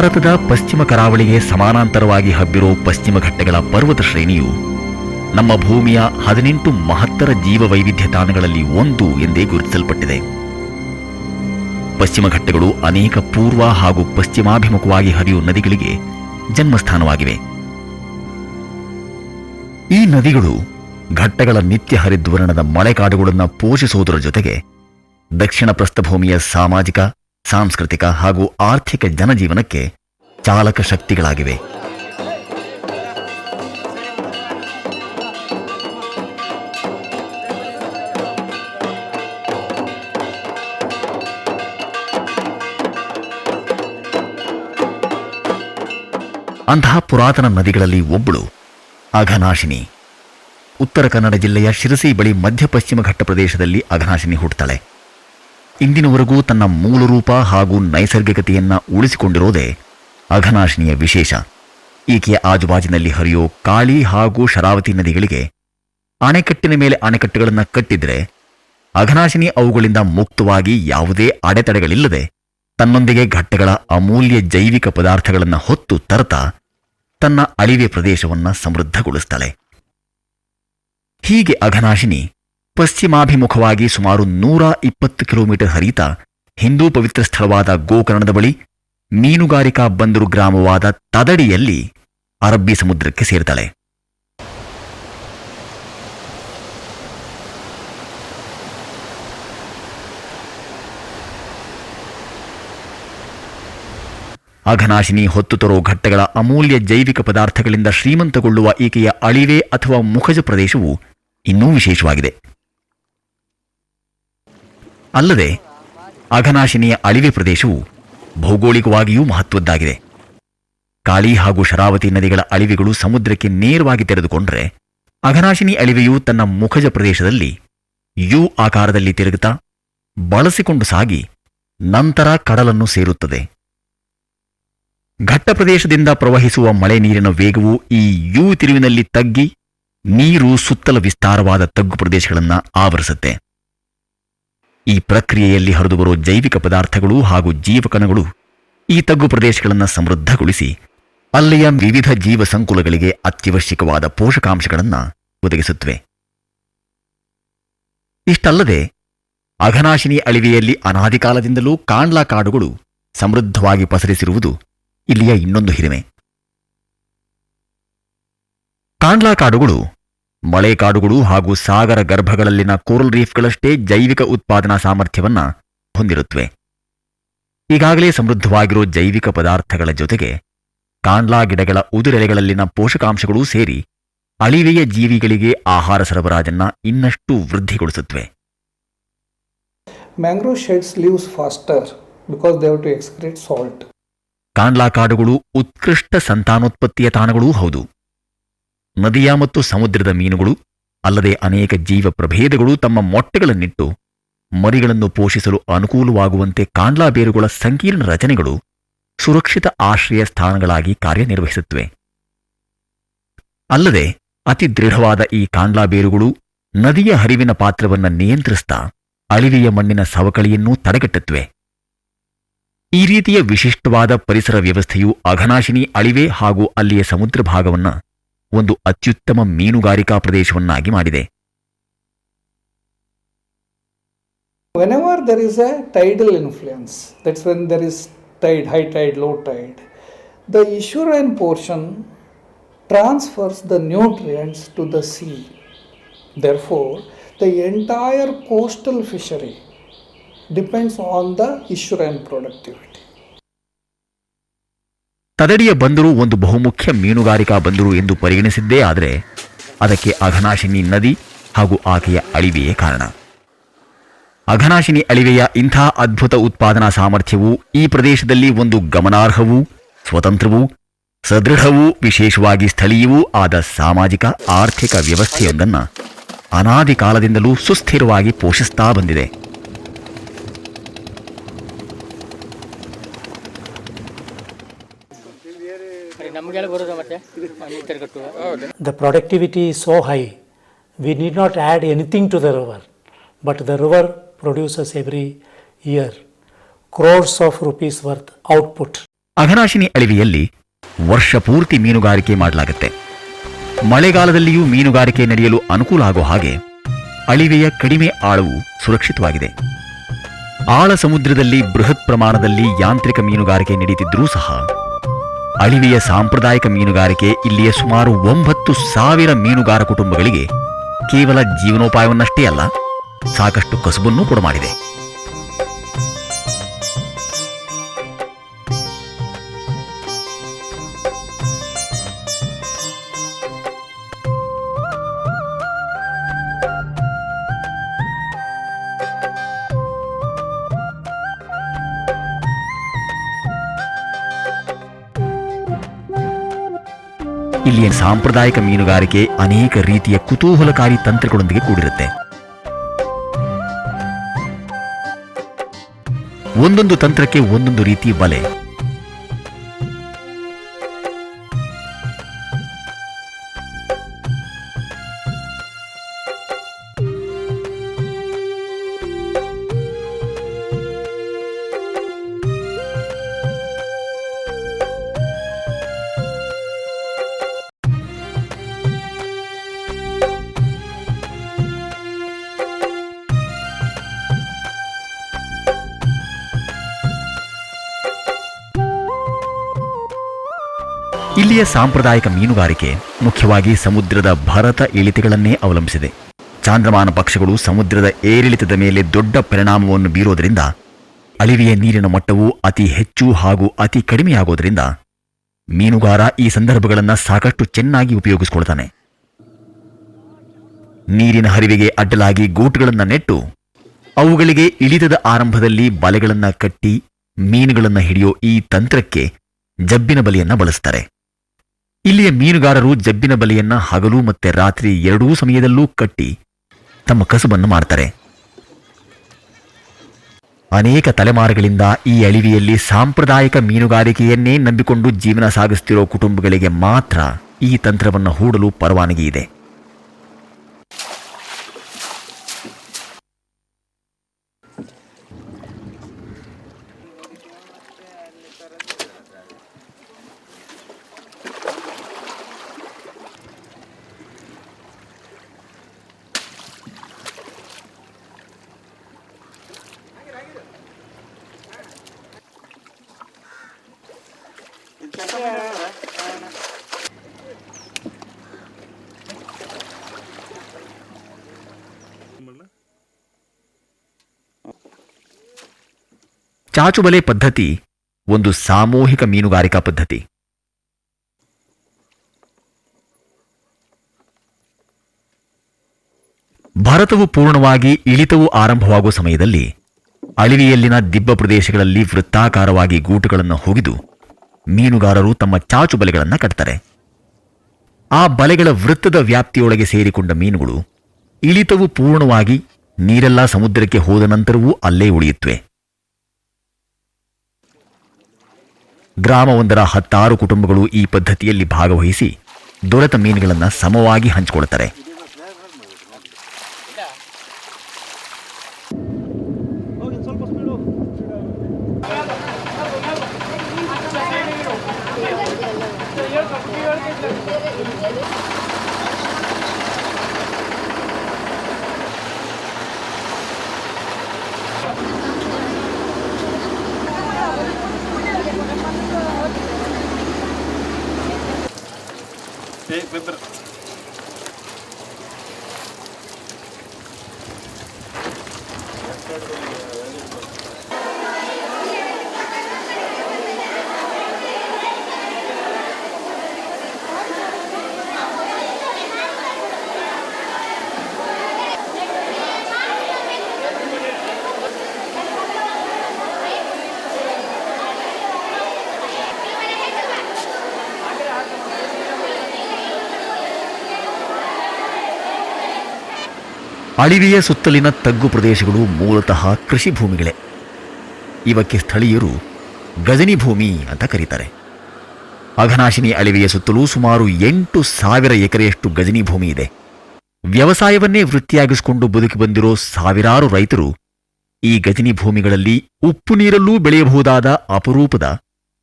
ಭಾರತದ ಪಶ್ಚಿಮ ಕರಾವಳಿಗೆ ಸಮಾನಾಂತರವಾಗಿ ಹಬ್ಬಿರೋ ಪಶ್ಚಿಮ ಘಟ್ಟಗಳ ಪರ್ವತ ಶ್ರೇಣಿಯು ನಮ್ಮ ಭೂಮಿಯ 18 ಮಹತ್ತರ ಜೀವ ವೈವಿಧ್ಯ ತಾಣಗಳಲ್ಲಿ ಒಂದು ಎಂದೇ ಗುರುತಿಸಲ್ಪಟ್ಟಿದೆ. ಪಶ್ಚಿಮ ಘಟ್ಟಗಳು ಅನೇಕ ಪೂರ್ವ ಹಾಗೂ ಪಶ್ಚಿಮಾಭಿಮುಖವಾಗಿ ಹರಿಯುವ ನದಿಗಳಿಗೆ ಜನ್ಮಸ್ಥಾನವಾಗಿವೆ. ಈ ನದಿಗಳು ಘಟ್ಟಗಳ ನಿತ್ಯ ಹರಿದ್ವರ್ಣದ ಮಳೆಕಾಡುಗಳನ್ನು ಪೋಷಿಸುವುದರ ಜೊತೆಗೆ ದಕ್ಷಿಣ ಪ್ರಸ್ಥಭೂಮಿಯ ಸಾಮಾಜಿಕ, ಸಾಂಸ್ಕೃತಿಕ ಹಾಗೂ ಆರ್ಥಿಕ ಜನಜೀವನಕ್ಕೆ ಚಾಲಕ ಶಕ್ತಿಗಳಾಗಿವೆ. ಅಂತಹ ಪುರಾತನ ನದಿಗಳಲ್ಲಿ ಒಬ್ಬಳು ಅಘನಾಶಿನಿ. ಉತ್ತರ ಕನ್ನಡ ಜಿಲ್ಲೆಯ ಶಿರಸಿ ಬಳಿ ಮಧ್ಯಪಶ್ಚಿಮ ಘಟ್ಟ ಪ್ರದೇಶದಲ್ಲಿ ಅಘನಾಶಿನಿ ಹುಟ್ಟುತ್ತಾಳೆ. ಇಂದಿನವರೆಗೂ ತನ್ನ ಮೂಲ ರೂಪ ಹಾಗೂ ನೈಸರ್ಗಿಕತೆಯನ್ನ ಉಳಿಸಿಕೊಂಡಿರೋದೇ ಅಘನಾಶಿನಿಯ ವಿಶೇಷ. ಈಕೆಯ ಆಜುಬಾಜಿನಲ್ಲಿ ಹರಿಯೋ ಕಾಳಿ ಹಾಗೂ ಶರಾವತಿ ನದಿಗಳಿಗೆ ಅಣೆಕಟ್ಟಿನ ಮೇಲೆ ಅಣೆಕಟ್ಟುಗಳನ್ನು ಕಟ್ಟಿದ್ರೆ ಅಘನಾಶಿನಿ ಅವುಗಳಿಂದ ಮುಕ್ತವಾಗಿ ಯಾವುದೇ ಅಡೆತಡೆಗಳಿಲ್ಲದೆ ತನ್ನೊಂದಿಗೆ ಘಟ್ಟಗಳ ಅಮೂಲ್ಯ ಜೈವಿಕ ಪದಾರ್ಥಗಳನ್ನು ಹೊತ್ತು ತರ್ತಾ ತನ್ನ ಅಳಿವೆ ಪ್ರದೇಶವನ್ನು ಸಮೃದ್ಧಗೊಳಿಸ್ತಾಳೆ. ಹೀಗೆ ಅಘನಾಶಿನಿ ಪಶ್ಚಿಮಾಭಿಮುಖವಾಗಿ ಸುಮಾರು 120 ಕಿಲೋಮೀಟರ್ ಹರಿತಾ ಹಿಂದೂ ಪವಿತ್ರ ಸ್ಥಳವಾದ ಗೋಕರ್ಣದ ಬಳಿ ಮೀನುಗಾರಿಕಾ ಬಂದರು ಗ್ರಾಮವಾದ ತದಡಿಯಲ್ಲಿ ಅರಬ್ಬಿ ಸಮುದ್ರಕ್ಕೆ ಸೇರ್ತಾಳೆ. ಅಘನಾಶಿನಿ ಹೊತ್ತು ತರೋ ಘಟ್ಟಗಳ ಅಮೂಲ್ಯ ಜೈವಿಕ ಪದಾರ್ಥಗಳಿಂದ ಶ್ರೀಮಂತಗೊಳ್ಳುವ ಈಕೆಯ ಅಳಿವೆ ಅಥವಾ ಮುಖಜ ಪ್ರದೇಶವು ಇನ್ನೂ ವಿಶೇಷವಾಗಿದೆ. ಅಲ್ಲದೆ ಅಘನಾಶಿನಿಯ ಅಳಿವೆ ಪ್ರದೇಶವು ಭೌಗೋಳಿಕವಾಗಿಯೂ ಮಹತ್ವದ್ದಾಗಿದೆ. ಕಾಳಿ ಹಾಗೂ ಶರಾವತಿ ನದಿಗಳ ಅಳಿವೆಗಳು ಸಮುದ್ರಕ್ಕೆ ನೇರವಾಗಿ ತೆರೆದುಕೊಂಡರೆ ಅಘನಾಶಿನಿ ಅಳಿವೆಯು ತನ್ನ ಮುಖಜ ಪ್ರದೇಶದಲ್ಲಿ ಯು ಆಕಾರದಲ್ಲಿ ತಿರುಗುತ್ತಾ ಬಳಸಿಕೊಂಡು ಸಾಗಿ ನಂತರ ಕಡಲನ್ನು ಸೇರುತ್ತದೆ. ಘಟ್ಟ ಪ್ರದೇಶದಿಂದ ಪ್ರವಹಿಸುವ ಮಳೆ ನೀರಿನ ವೇಗವು ಈ ಯು ತಿರುವಿನಲ್ಲಿ ತಗ್ಗಿ ನೀರು ಸುತ್ತಲ ವಿಸ್ತಾರವಾದ ತಗ್ಗು ಪ್ರದೇಶಗಳನ್ನು ಆವರಿಸುತ್ತೆ. ಈ ಪ್ರಕ್ರಿಯೆಯಲ್ಲಿ ಹರಿದುಬರುವ ಜೈವಿಕ ಪದಾರ್ಥಗಳು ಹಾಗೂ ಜೀವಕಣಗಳು ಈ ತಗ್ಗು ಪ್ರದೇಶಗಳನ್ನು ಸಮೃದ್ಧಗೊಳಿಸಿ ಅಲ್ಲಿಯ ವಿವಿಧ ಜೀವ ಸಂಕುಲಗಳಿಗೆ ಅತ್ಯವಶ್ಯಕವಾದ ಪೋಷಕಾಂಶಗಳನ್ನು ಒದಗಿಸುತ್ತವೆ. ಇಷ್ಟಲ್ಲದೆ ಅಘನಾಶಿನಿ ಅಳಿವೆಯಲ್ಲಿ ಅನಾದಿ ಕಾಲದಿಂದಲೂ ಕಾಂಡ್ಲಾ ಕಾಡುಗಳು ಸಮೃದ್ಧವಾಗಿ ಪಸರಿಸಿರುವುದು ಇಲ್ಲಿಯ ಇನ್ನೊಂದು ಹಿರಿಮೆ. ಕಾಂಡ್ಲಾ ಕಾಡುಗಳು ಮಳೆ ಕಾಡುಗಳು ಹಾಗೂ ಸಾಗರ ಗರ್ಭಗಳಲ್ಲಿನ ಕೋರಲ್ ರೀಫ್ಗಳಷ್ಟೇ ಜೈವಿಕ ಉತ್ಪಾದನಾ ಸಾಮರ್ಥ್ಯವನ್ನು ಹೊಂದಿರುತ್ತವೆ. ಈಗಾಗಲೇ ಸಮೃದ್ಧವಾಗಿರೋ ಜೈವಿಕ ಪದಾರ್ಥಗಳ ಜೊತೆಗೆ ಕಾಂಡ್ಲಾ ಗಿಡಗಳ ಉದುರೆಲೆಗಳಲ್ಲಿನ ಪೋಷಕಾಂಶಗಳೂ ಸೇರಿ ಅಳಿವೆಯ ಜೀವಿಗಳಿಗೆ ಆಹಾರ ಸರಬರಾಜನ್ನು ಇನ್ನಷ್ಟು ವೃದ್ಧಿಗೊಳಿಸುತ್ತವೆ. Mangrove sheds leaves faster because they have to excrete salt. ಕಾಂಡ್ಲಾ ಕಾಡುಗಳು ಉತ್ಕೃಷ್ಟ ಸಂತಾನೋತ್ಪತ್ತಿಯ ತಾಣಗಳೂ ಹೌದು. ನದಿಯ ಮತ್ತು ಸಮುದ್ರದ ಮೀನುಗಳು ಅಲ್ಲದೆ ಅನೇಕ ಜೀವ ಪ್ರಭೇದಗಳು ತಮ್ಮ ಮೊಟ್ಟೆಗಳನ್ನಿಟ್ಟು ಮರಿಗಳನ್ನು ಪೋಷಿಸಲು ಅನುಕೂಲವಾಗುವಂತೆ ಕಾಂಡ್ಲಾ ಬೇರುಗಳ ಸಂಕೀರ್ಣ ರಚನೆಗಳು ಸುರಕ್ಷಿತ ಆಶ್ರಯ ಸ್ಥಾನಗಳಾಗಿ ಕಾರ್ಯನಿರ್ವಹಿಸುತ್ತವೆ. ಅಲ್ಲದೆ ಅತಿ ದೃಢವಾದ ಈ ಕಾಂಡ್ಲಾ ಬೇರುಗಳು ನದಿಯ ಹರಿವಿನ ಪಾತ್ರವನ್ನು ನಿಯಂತ್ರಿಸ್ತಾ ಅಳಿವೆಯ ಮಣ್ಣಿನ ಸವಕಳಿಯನ್ನೂ ತಡೆಗಟ್ಟುತ್ತವೆ. ಈ ರೀತಿಯ ವಿಶಿಷ್ಟವಾದ ಪರಿಸರ ವ್ಯವಸ್ಥೆಯು ಅಘನಾಶಿನಿ ಅಳಿವೆ ಹಾಗೂ ಅಲ್ಲಿಯ ಸಮುದ್ರ ಭಾಗವನ್ನು ಒಂದು ಅತ್ಯುತ್ತಮ ಮೀನುಗಾರಿಕಾ ಪ್ರದೇಶವನ್ನಾಗಿ ಮಾಡಿದೆ. Whenever there is a tidal influence, that's when there is tide, high tide, low tide, the estuarine portion transfers the nutrients to the sea. Therefore, the entire coastal fishery depends on the estuarine productivity. ತದಡಿಯ ಬಂದರು ಒಂದು ಬಹುಮುಖ್ಯ ಮೀನುಗಾರಿಕಾ ಬಂದರು ಎಂದು ಪರಿಗಣಿಸಿದ್ದೇ ಆದರೆ ಅದಕ್ಕೆ ಅಘನಾಶಿನಿ ನದಿ ಹಾಗೂ ಆಕೆಯ ಅಳಿವೆಯೇ ಕಾರಣ. ಅಘನಾಶಿನಿ ಅಳಿವೆಯ ಇಂಥ ಅದ್ಭುತ ಉತ್ಪಾದನಾ ಸಾಮರ್ಥ್ಯವು ಈ ಪ್ರದೇಶದಲ್ಲಿ ಒಂದು ಗಮನಾರ್ಹವೂ ಸ್ವತಂತ್ರವೂ ಸದೃಢವೂ ವಿಶೇಷವಾಗಿ ಸ್ಥಳೀಯವೂ ಆದ ಸಾಮಾಜಿಕ ಆರ್ಥಿಕ ವ್ಯವಸ್ಥೆಯೊಂದನ್ನು ಅನಾದಿ ಕಾಲದಿಂದಲೂ ಸುಸ್ಥಿರವಾಗಿ ಪೋಷಿಸ್ತಾ ಬಂದಿದೆ. The productivity is so high, we need not add anything to the river, but the river produces every year crores of rupees worth output. Aghanashini ಅಳಿವೆಯಲ್ಲಿ ವರ್ಷ ಪೂರ್ತಿ ಮೀನುಗಾರಿಕೆ ಮಾಡಲಾಗುತ್ತೆ. ಮಳೆಗಾಲದಲ್ಲಿಯೂ ಮೀನುಗಾರಿಕೆ ನಡೆಯಲು ಅನುಕೂಲ ಆಗೋ ಹಾಗೆ ಅಳಿವೆಯ ಕಡಿಮೆ ಆಳವು ಸುರಕ್ಷಿತವಾಗಿದೆ. ಆಳ ಸಮುದ್ರದಲ್ಲಿ ಬೃಹತ್ ಪ್ರಮಾಣದಲ್ಲಿ ಯಾಂತ್ರಿಕ ಮೀನುಗಾರಿಕೆ ನಡೀತಿದ್ರೂ ಸಹ ಅಳಿವೆಯ ಸಾಂಪ್ರದಾಯಿಕ ಮೀನುಗಾರಿಕೆ ಇಲ್ಲಿಯ ಸುಮಾರು 9,000 ಮೀನುಗಾರ ಕುಟುಂಬಗಳಿಗೆ ಕೇವಲ ಜೀವನೋಪಾಯವನ್ನಷ್ಟೇ ಅಲ್ಲ, ಸಾಕಷ್ಟು ಕಸುಬನ್ನೂ ಕೂಡ ಮಾಡಿದೆ. ಇಲ್ಲಿಯ ಸಾಂಪ್ರದಾಯಿಕ ಮೀನುಗಾರಿಕೆ ಅನೇಕ ರೀತಿಯ ಕುತೂಹಲಕಾರಿ ತಂತ್ರಗಳೊಂದಿಗೆ ಕೂಡಿರುತ್ತೆ. ಒಂದೊಂದು ತಂತ್ರಕ್ಕೆ ಒಂದೊಂದು ರೀತಿ ಬಲೆ. ಇಲ್ಲಿಯ ಸಾಂಪ್ರದಾಯಿಕ ಮೀನುಗಾರಿಕೆ ಮುಖ್ಯವಾಗಿ ಸಮುದ್ರದ ಭರತ ಇಳಿತಗಳನ್ನೇ ಅವಲಂಬಿಸಿದೆ. ಚಾಂದ್ರಮಾನ ಪಕ್ಷಗಳು ಸಮುದ್ರದ ಏರಿಳಿತದ ಮೇಲೆ ದೊಡ್ಡ ಪರಿಣಾಮವನ್ನು ಬೀರೋದರಿಂದ ಅಳಿವೆಯ ನೀರಿನ ಮಟ್ಟವು ಅತಿ ಹೆಚ್ಚು ಹಾಗೂ ಅತಿ ಕಡಿಮೆಯಾಗೋದರಿಂದ ಮೀನುಗಾರ ಈ ಸಂದರ್ಭಗಳನ್ನು ಸಾಕಷ್ಟು ಚೆನ್ನಾಗಿ ಉಪಯೋಗಿಸಿಕೊಳ್ತಾನೆ. ನೀರಿನ ಹರಿವಿಗೆ ಅಡ್ಡಲಾಗಿ ಗೂಟುಗಳನ್ನು ನೆಟ್ಟು ಅವುಗಳಿಗೆ ಇಳಿತದ ಆರಂಭದಲ್ಲಿ ಬಲೆಗಳನ್ನು ಕಟ್ಟಿ ಮೀನುಗಳನ್ನು ಹಿಡಿಯೋ ಈ ತಂತ್ರಕ್ಕೆ ಜಬ್ಬಿನ ಬಲೆಯನ್ನ ಬಳಸ್ತಾರೆ. ಇಲ್ಲಿಯ ಮೀನುಗಾರರು ಜಬ್ಬಿನ ಬಲೆಯನ್ನ ಹಗಲು ಮತ್ತೆ ರಾತ್ರಿ ಎರಡೂ ಸಮಯದಲ್ಲೂ ಕಟ್ಟಿ ತಮ್ಮ ಕಸುಬನ್ನು ಮಾಡ್ತಾರೆ. ಅನೇಕ ತಲೆಮಾರುಗಳಿಂದ ಈ ಅಳಿವೆಯಲ್ಲಿ ಸಾಂಪ್ರದಾಯಿಕ ಮೀನುಗಾರಿಕೆಯನ್ನೇ ನಂಬಿಕೊಂಡು ಜೀವನ ಸಾಗಿಸುತ್ತಿರೋ ಕುಟುಂಬಗಳಿಗೆ ಮಾತ್ರ ಈ ತಂತ್ರವನ್ನು ಹೂಡಲು ಪರವಾನಗಿ ಇದೆ. ಚಾಚುಬಲೆ ಪದ್ಧತಿ ಒಂದು ಸಾಮೂಹಿಕ ಮೀನುಗಾರಿಕಾ ಪದ್ಧತಿ. ಭಾರತವು ಪೂರ್ಣವಾಗಿ ಇಳಿತವು ಆರಂಭವಾಗುವ ಸಮಯದಲ್ಲಿ ಅಳಿವೆಯಲ್ಲಿನ ದಿಬ್ಬ ಪ್ರದೇಶಗಳಲ್ಲಿ ವೃತ್ತಾಕಾರವಾಗಿ ಗೂಟುಗಳನ್ನು ಹುಗಿದು ಮೀನುಗಾರರು ತಮ್ಮ ಚಾಚು ಬಲೆಗಳನ್ನು ಕಟ್ತಾರೆ. ಆ ಬಲೆಗಳ ವೃತ್ತದ ವ್ಯಾಪ್ತಿಯೊಳಗೆ ಸೇರಿಕೊಂಡ ಮೀನುಗಳು ಇಳಿತವು ಪೂರ್ಣವಾಗಿ ನೀರೆಲ್ಲ ಸಮುದ್ರಕ್ಕೆ ಹೋದ ನಂತರವೂ ಅಲ್ಲೇ ಉಳಿಯುತ್ತವೆ. ಗ್ರಾಮವೊಂದರ 10 ಕುಟುಂಬಗಳು ಈ ಪದ್ಧತಿಯಲ್ಲಿ ಭಾಗವಹಿಸಿ ದೊರೆತ ಮೀನುಗಳನ್ನು ಸಮವಾಗಿ ಹಂಚಿಕೊಳ್ಳುತ್ತಾರೆ. ಅಳಿವೆಯ ಸುತ್ತಲಿನ ತಗ್ಗು ಪ್ರದೇಶಗಳು ಮೂಲತಃ ಕೃಷಿ ಭೂಮಿಗಳೇ. ಇವಕ್ಕೆ ಸ್ಥಳೀಯರು ಗಜನಿ ಭೂಮಿ ಅಂತ ಕರೀತಾರೆ. ಅಘನಾಶಿನಿ ಅಳಿವೆಯ ಸುತ್ತಲೂ ಸುಮಾರು 8,000 ಎಕರೆಯಷ್ಟು ಗಜನಿ ಭೂಮಿ ಇದೆ. ವ್ಯವಸಾಯವನ್ನೇ ವೃತ್ತಿಯಾಗಿಸಿಕೊಂಡು ಬದುಕಿ ಬಂದಿರೋ ಸಾವಿರಾರು ರೈತರು ಈ ಗಜನಿ ಭೂಮಿಗಳಲ್ಲಿ ಉಪ್ಪು ನೀರಲ್ಲೂ ಬೆಳೆಯಬಹುದಾದ ಅಪರೂಪದ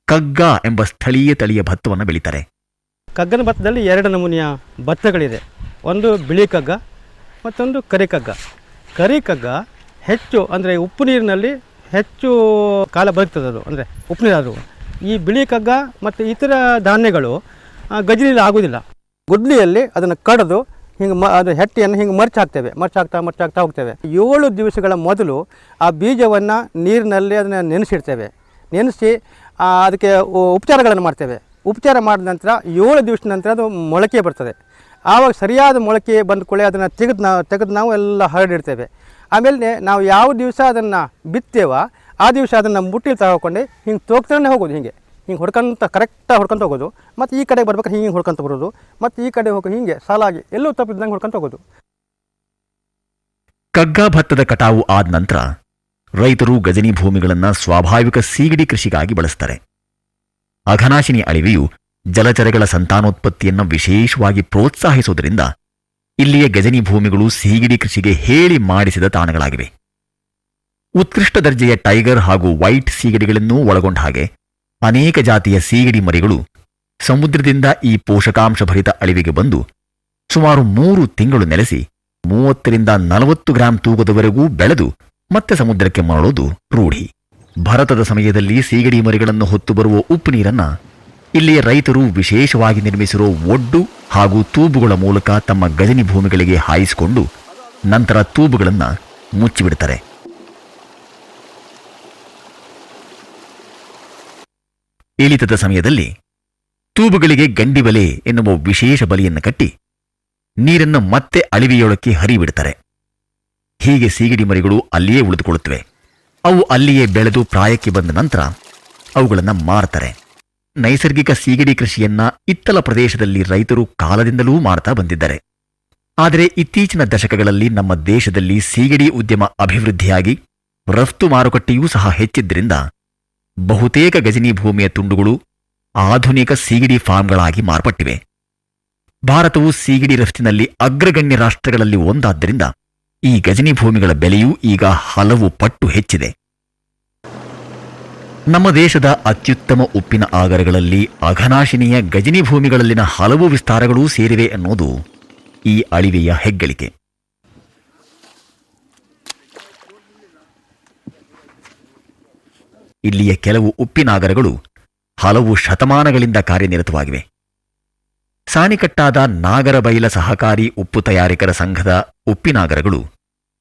ಕಗ್ಗ ಎಂಬ ಸ್ಥಳೀಯ ತಳಿಯ ಭತ್ತವನ್ನು ಬೆಳೀತಾರೆ. ಕಗ್ಗನ ಭತ್ತದಲ್ಲಿ 2 ನಮೂನೆಯ ಭತ್ತಗಳಿದೆ. ಒಂದು ಬಿಳಿ ಕಗ್ಗ, ಮತ್ತೊಂದು ಕರಿ ಕಗ್ಗ. ಕರಿ ಕಗ್ಗ ಹೆಚ್ಚು ಅಂದರೆ ಉಪ್ಪು ನೀರಿನಲ್ಲಿ ಹೆಚ್ಚು ಕಾಲ ಬದುಕ್ತದೆ, ಅದು ಅಂದರೆ ಉಪ್ಪು ನೀರಾದರೂ. ಈ ಬಿಳಿ ಕಗ್ಗ ಮತ್ತು ಇತರ ಧಾನ್ಯಗಳು ಗಜಲಿಯಲ್ಲಿ ಆಗೋದಿಲ್ಲ. ಗುಡ್ಲಿಯಲ್ಲಿ ಅದನ್ನು ಕಡಿದು ಹಿಂಗೆ ಅದು ಹೆಟ್ಟಿಯನ್ನು ಹಿಂಗೆ ಮರ್ಚಾಗ್ತಾ ಹೋಗ್ತೇವೆ. 7 ದಿವಸಗಳ ಮೊದಲು ಆ ಬೀಜವನ್ನು ನೀರಿನಲ್ಲಿ ಅದನ್ನು ನೆನೆಸಿಡ್ತೇವೆ. ನೆನೆಸಿ ಅದಕ್ಕೆ ಉಪಚಾರಗಳನ್ನು ಮಾಡ್ತೇವೆ. ಉಪಚಾರ ಮಾಡಿದ ನಂತರ 7 ದಿವಸದ ನಂತರ ಅದು ಮೊಳಕೆ ಬರ್ತದೆ. ಆವಾಗ ಸರಿಯಾದ ಮೊಳಕೆ ಬಂದ ಕೂಡಲೇ ಅದನ್ನು ತೆಗೆದು ನಾವು ಎಲ್ಲ ಹರಡಿಡ್ತೇವೆ. ಆಮೇಲೆ ನಾವು ಯಾವ ದಿವಸ ಅದನ್ನು ಬಿತ್ತೇವ ಆ ದಿವಸ ಅದನ್ನು ಮುಟ್ಟಿಲಿ ತಗೊಂಡು ಹಿಂಗೆ ತೋಗ್ತಾನೆ ಹೋಗೋದು. ಹಿಂಗೆ ಕರೆಕ್ಟಾಗಿ ಹೊಡ್ಕೊಂತ ಹೋಗೋದು. ಮತ್ತು ಈ ಕಡೆ ಬರ್ಬೇಕಾದ್ರೆ ಹಿಂಗೆ ಹೊಡ್ಕೊಂತ ಬರೋದು. ಮತ್ತು ಈ ಕಡೆ ಹೋಗಿ ಹಿಂಗೆ ಸಾಲಾಗಿ ಎಲ್ಲೂ ತಪ್ಪಿದ್ದಂಗೆ ಹೊಡ್ಕೊಂತ ಹೋಗೋದು. ಕಗ್ಗ ಭತ್ತದ ಕಟಾವು ಆದ ನಂತರ ರೈತರು ಗಜನಿ ಭೂಮಿಗಳನ್ನು ಸ್ವಾಭಾವಿಕ ಸೀಗಡಿ ಕೃಷಿಗಾಗಿ ಬಳಸ್ತಾರೆ. ಅಘನಾಶಿನಿ ಅಳಿವೆಯು ಜಲಚರಗಳ ಸಂತಾನೋತ್ಪತ್ತಿಯನ್ನು ವಿಶೇಷವಾಗಿ ಪ್ರೋತ್ಸಾಹಿಸುವುದರಿಂದ ಇಲ್ಲಿಯ ಗಜನಿ ಭೂಮಿಗಳು ಸೀಗಡಿ ಕೃಷಿಗೆ ಹೇಳಿ ಮಾಡಿಸಿದ ತಾಣಗಳಾಗಿವೆ. ಉತ್ಕೃಷ್ಟ ದರ್ಜೆಯ ಟೈಗರ್ ಹಾಗೂ ವೈಟ್ ಸೀಗಡಿಗಳನ್ನೂ ಒಳಗೊಂಡ ಹಾಗೆ ಅನೇಕ ಜಾತಿಯ ಸೀಗಡಿ ಮರಿಗಳು ಸಮುದ್ರದಿಂದ ಈ ಪೋಷಕಾಂಶಭರಿತ ಅಳಿವಿಗೆ ಬಂದು ಸುಮಾರು 3 ತಿಂಗಳು ನೆಲೆಸಿ 30 ರಿಂದ 40 ಗ್ರಾಂ ತೂಕದವರೆಗೂ ಬೆಳೆದು ಮತ್ತೆ ಸಮುದ್ರಕ್ಕೆ ಮರಳೋದು ರೂಢಿ. ಭರತದ ಸಮಯದಲ್ಲಿ ಸೀಗಡಿ ಮರಿಗಳನ್ನು ಹೊತ್ತು ಬರುವ ಉಪ್ಪು ನೀರನ್ನ ಇಲ್ಲಿಯ ರೈತರು ವಿಶೇಷವಾಗಿ ನಿರ್ಮಿಸಿರೋ ಒಡ್ಡು ಹಾಗೂ ತೂಬುಗಳ ಮೂಲಕ ತಮ್ಮ ಗಜನಿ ಭೂಮಿಗಳಿಗೆ ಹಾಯಿಸಿಕೊಂಡು ನಂತರ ತೂಬುಗಳನ್ನು ಮುಚ್ಚಿಬಿಡ್ತಾರೆ. ಇಳಿತದ ಸಮಯದಲ್ಲಿ ತೂಬುಗಳಿಗೆ ಗಂಡಿಬಲೆ ಎನ್ನುವ ವಿಶೇಷ ಬಲೆಯನ್ನು ಕಟ್ಟಿ ನೀರನ್ನು ಮತ್ತೆ ಅಳಿವೆಯೊಳಕ್ಕೆ ಹರಿಬಿಡ್ತಾರೆ. ಹೀಗೆ ಸೀಗಡಿ ಮರಿಗಳು ಅಲ್ಲಿಯೇ ಉಳಿದುಕೊಳ್ಳುತ್ತವೆ. ಅವು ಅಲ್ಲಿಯೇ ಬೆಳೆದು ಪ್ರಾಯಕ್ಕೆ ಬಂದ ನಂತರ ಅವುಗಳನ್ನು ಮಾರ್ತಾರೆ. ನೈಸರ್ಗಿಕ ಸೀಗಡಿ ಕೃಷಿಯನ್ನ ಇತ್ತಲ ಪ್ರದೇಶದಲ್ಲಿ ರೈತರು ಕಾಲದಿಂದಲೂ ಮಾಡ್ತಾ ಬಂದಿದ್ದಾರೆ. ಆದರೆ ಇತ್ತೀಚಿನ ದಶಕಗಳಲ್ಲಿ ನಮ್ಮ ದೇಶದಲ್ಲಿ ಸೀಗಡಿ ಉದ್ಯಮ ಅಭಿವೃದ್ಧಿಯಾಗಿ ರಫ್ತು ಮಾರುಕಟ್ಟೆಯೂ ಸಹ ಹೆಚ್ಚಿದ್ದರಿಂದ ಬಹುತೇಕ ಗಜನಿ ಭೂಮಿಯ ತುಂಡುಗಳು ಆಧುನಿಕ ಸೀಗಡಿ ಫಾರ್ಮ್ಗಳಾಗಿ ಮಾರ್ಪಟ್ಟಿವೆ. ಭಾರತವು ಸೀಗಡಿ ರಫ್ತಿನಲ್ಲಿ ಅಗ್ರಗಣ್ಯ ರಾಷ್ಟ್ರಗಳಲ್ಲಿ ಒಂದಾದ್ದರಿಂದ ಈ ಗಜನಿ ಭೂಮಿಗಳ ಬೆಲೆಯೂ ಈಗ ಹಲವು ಪಟ್ಟು ಹೆಚ್ಚಿದೆ. ನಮ್ಮ ದೇಶದ ಅತ್ಯುತ್ತಮ ಉಪ್ಪಿನ ಆಗರಗಳಲ್ಲಿ ಅಘನಾಶಿನಿಯ ಗಜನಿ ಭೂಮಿಗಳಲ್ಲಿನ ಹಲವು ವಿಸ್ತಾರಗಳೂ ಸೇರಿವೆ ಅನ್ನೋದು ಈ ಅಳಿವೆಯ ಹೆಗ್ಗಳಿಕೆ. ಇಲ್ಲಿಯ ಕೆಲವು ಉಪ್ಪಿನಾಗರಗಳು ಹಲವು ಶತಮಾನಗಳಿಂದ ಕಾರ್ಯನಿರತವಾಗಿವೆ. ಸಾಣಿಕಟ್ಟಾದ ನಾಗರಬೈಲ ಸಹಕಾರಿ ಉಪ್ಪು ತಯಾರಿಕರ ಸಂಘದ ಉಪ್ಪಿನಾಗರಗಳು